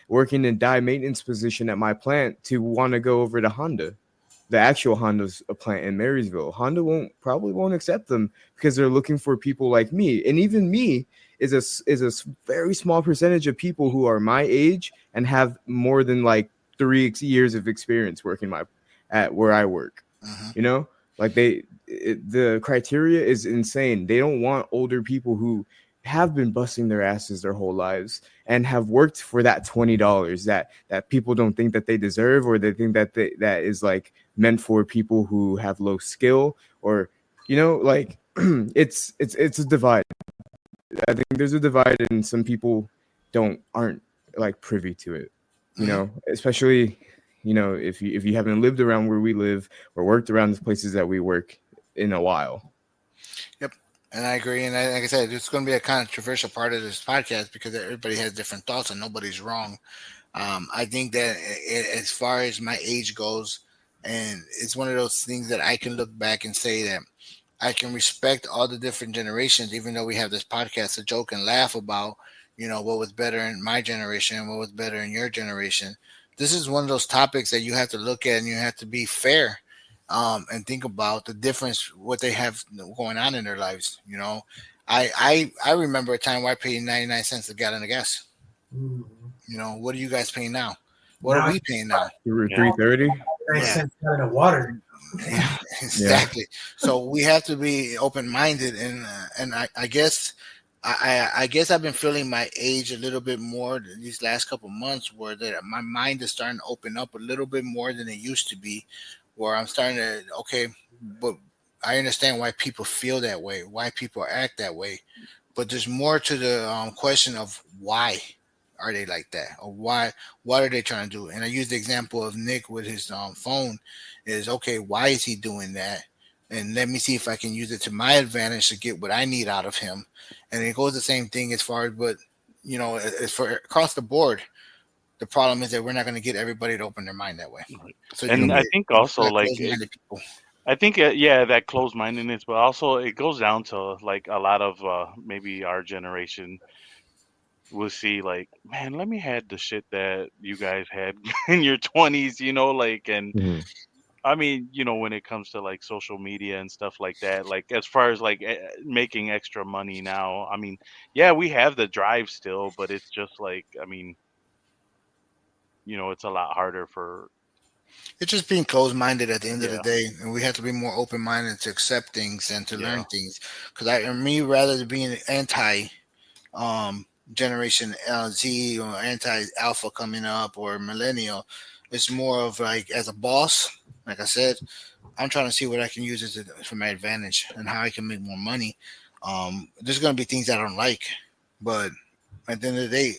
working in die maintenance position at my plant to want to go over to Honda, the actual Honda's a plant in Marysville. Honda probably won't accept them because they're looking for people like me. And even me is a very small percentage of people who are my age and have more than like 3 years of experience working at where I work. Mhm. Like the criteria is insane. They don't want older people who have been busting their asses their whole lives and have worked for that $20 that people don't think that they deserve, or they think that is like meant for people who have low skill, or like it's a divide. I think there's a divide, and some people aren't like privy to it, Mhm. especially if you haven't lived around where we live or worked around the places that we work in a while. Yep, and I agree. And like I said, it's going to be a controversial part of this podcast because everybody has different thoughts and nobody's wrong. I think that as far as my age goes, and it's one of those things that I can look back and say that I can respect all the different generations, even though we have this podcast to joke and laugh about, what was better in my generation and what was better in your generation. This is one of those topics that you have to look at and you have to be fair, and think about the difference, what they have going on in their lives. I remember a time where I paid 99 cents a gallon of gas. Mm. What are you guys paying now? What are Now we paying now? Yeah. 330. 9 cents out of water. Yeah, exactly. So we have to be open minded, and I guess I guess I've been feeling my age a little bit more these last couple months, where that my mind is starting to open up a little bit more than it used to be, where I'm starting to okay, but I understand why people feel that way, why people act that way, but there's more to the question of why are they like that, or why what are they trying to do. And I use the example of Nick with his phone. Is okay, why is he doing that, and let me see if I can use it to my advantage to get what I need out of him. And it goes the same thing as far as, but as for across the board, the problem is that we're not going to get everybody to open their mind that way. Right. So you're And going I to think get also like closed-minded people. I think yeah, that closed mindedness, but also it goes down to like a lot of maybe our generation will see like, man, let me had the shit that you guys had in your 20s, like. And Mhm. I mean, when it comes to like social media and stuff like that, like as far as like making extra money now, I mean, yeah, we have the drive still, but it's just like, I mean, it's a lot harder for, It's just being closed-minded at the end of the yeah, day, and we have to be more open-minded to accept things and to yeah, learn things. Because me, rather than being anti generation Z or anti alpha coming up or millennial, it's more of like as a boss. Like I said, I'm trying to see what I can use for my advantage and how I can make more money. There's going to be things I don't like, but at the end of the day,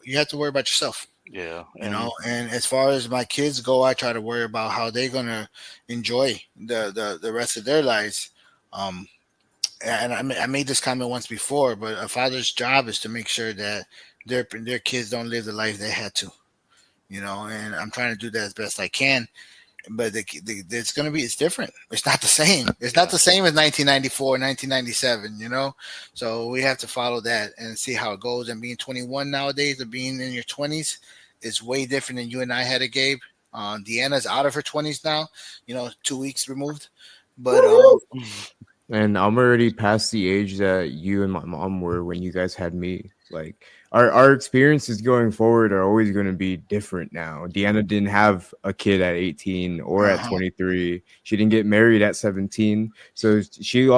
you have to worry about yourself. yeah. And as far as my kids go, I try to worry about how they're gonna enjoy the rest of their lives. Um, and I made this comment once before, but a father's job is to make sure that their kids don't live the life they had to. And I'm trying to do that as best I can. But it's going to be, it's different. It's not the same. It's not Yeah. the same as 1994, 1997, So we have to follow that and see how it goes. And being 21 nowadays and being in your 20s is way different than you and I had it, Gabe. Deanna's out of her 20s now, 2 weeks removed. But And I'm already past the age that you and my mom were when you guys had me. Like our experiences going forward are always going to be different now. Deanna didn't have a kid at 18 or at uh-huh. 23. She didn't get married at 17. So she's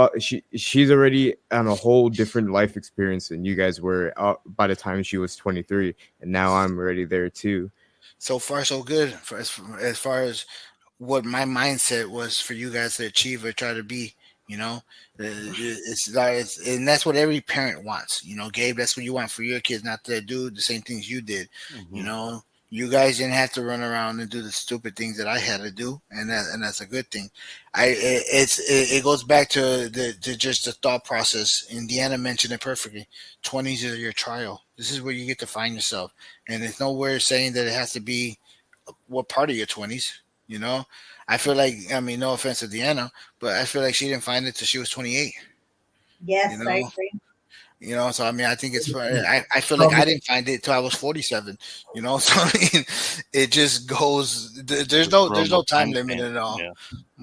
already on a whole different life experience than you guys were by the time she was 23. And now I'm already there too. So far, so good as far as what my mindset was for you guys to achieve or try to be. You know, and that's what every parent wants. Gabe, that's what you want for your kids, not to do the same things you did. You Hmm. know, you guys didn't have to run around and do the stupid things that I had to do, and that's a good thing. It goes back to just the thought process. Indiana mentioned it perfectly. 20s is your trial. This is where you get to find yourself, and it's nowhere saying that it has to be what part of your 20s. You know, I feel like, I mean, no offense to Deanna, but I feel like she didn't find it till she was 28. You Yes, I know, agree. so I mean, I think it's I feel like I didn't find it till I was 47. So I mean, it just goes. There's Just no throw there's no no time limit timestamp. at all. Yeah.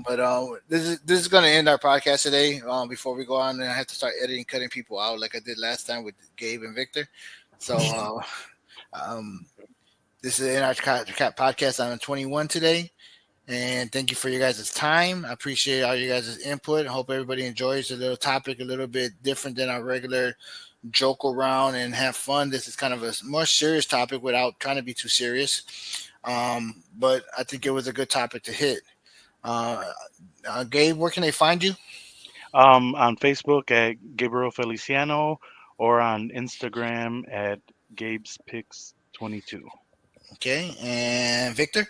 But this is gonna end our podcast today. Before we go on, and I have to start editing, cutting people out like I did last time with Gabe and Victor. So um, this is in our podcast on 21 today. And thank you for your guys' time. I appreciate all you guys' input. I hope everybody enjoys the little topic a little bit different than our regular joke around and have fun. This is kind of a more serious topic without trying to be too serious. But I think it was a good topic to hit. Uh, Gabe, where can they find you? On Facebook at Gabriel Feliciano or on Instagram at Gabe's Picks 22. Okay. And Victor?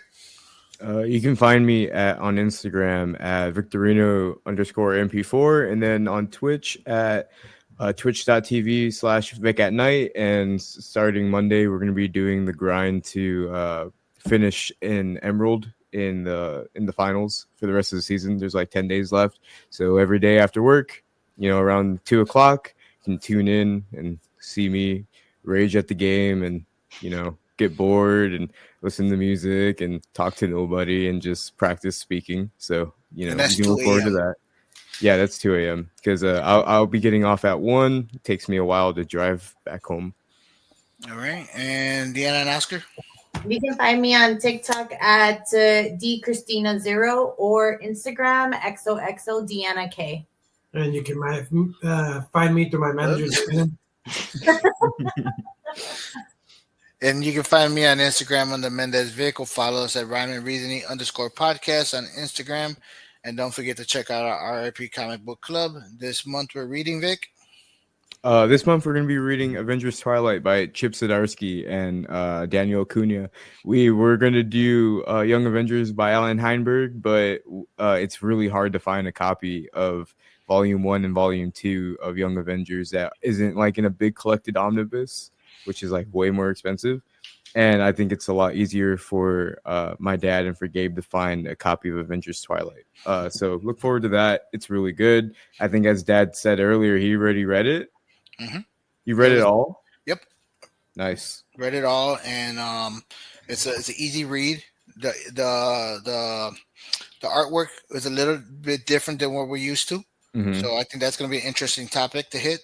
You can find me on Instagram at Victorino_MP4, and then on Twitch at twitch.tv/Vic at night. And starting Monday, we're going to be doing the grind to finish in Emerald in the finals for the rest of the season. There's like 10 days left, so every day after work, around 2 o'clock, you can tune in and see me rage at the game and get bored and listen to music and talk to nobody and just practice speaking. So And you that's can 2 look forward to a.m. that. Yeah, that's 2 a.m. because I'll be getting off at 1. It takes me a while to drive back home. All right. And Deanna and Oscar? You can find me on TikTok at dchristina0 or Instagram XOXO Deanna K. And you can find me through my manager's name. And you can find me on Instagram under Mendez Vic, or follow us at Rhyme and Reasoning _podcast on Instagram. And don't forget to check out our RIP Comic Book Club. This month we're reading, Vic. This month we're going to be reading Avengers Twilight by Chip Zdarsky and Daniel Acuna. We're going to do Young Avengers by Alan Heinberg, but it's really hard to find a copy of Volume 1 and Volume 2 of Young Avengers that isn't like in a big collected omnibus, which is like way more expensive. And I think it's a lot easier for my dad and for Gabe to find a copy of Avengers Twilight. So look forward to that. It's really good. I think as Dad said earlier, he already read it. Mm-hmm. You read it all? Yep. Nice. Read it all, and it's an easy read. The artwork is a little bit different than what we're used to. Mm-hmm. So I think that's going to be an interesting topic to hit.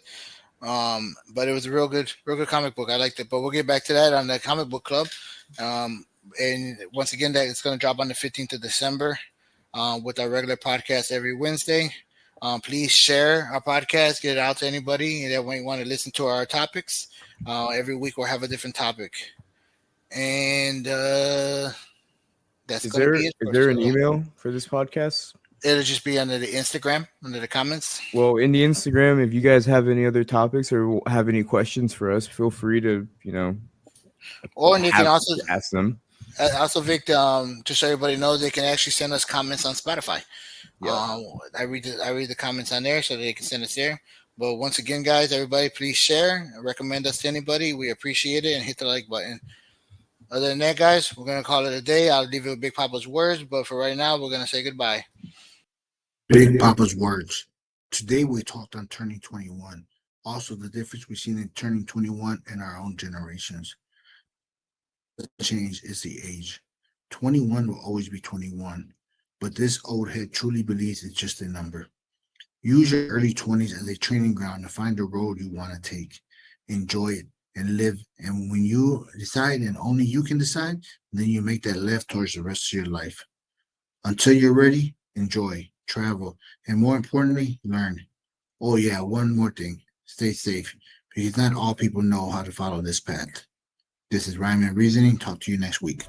But it was a real good comic book. I liked it. But we'll get back to that on the comic book club. And once again, that it's going to drop on the 15th of December with our regular podcast every Wednesday. Please share our podcast, get it out to anybody that might want to listen to our topics. Every week we'll have a different topic. And that's going to be it. Is there an email for this podcast? It'll just be under the Instagram, under the comments. Well, in the Instagram, if you guys have any other topics or have any questions for us, feel free to, or you can also ask them. Also, Vic, just so everybody knows, they can actually send us comments on Spotify. Yeah. I read the comments on there so they can send us there. But once again, guys, everybody, please share, recommend us to anybody. We appreciate it, and hit the like button. Other than that, guys, we're gonna call it a day. I'll leave it with Big Papa's words, but for right now, we're gonna say goodbye. Big Papa's words. Today we talked on turning 21. Also, the difference we've seen in turning 21 and our own generations. The change is the age. 21 will always be 21, but this old head truly believes it's just a number. Use your early 20s as a training ground to find the road you want to take. Enjoy it and live. And when you decide, and only you can decide, then you make that left towards the rest of your life. Until you're ready, enjoy, travel, and more importantly, learn. Oh yeah, one more thing. Stay safe, because not all people know how to follow this path. This is Rhyme and Reasoning. Talk to you next week.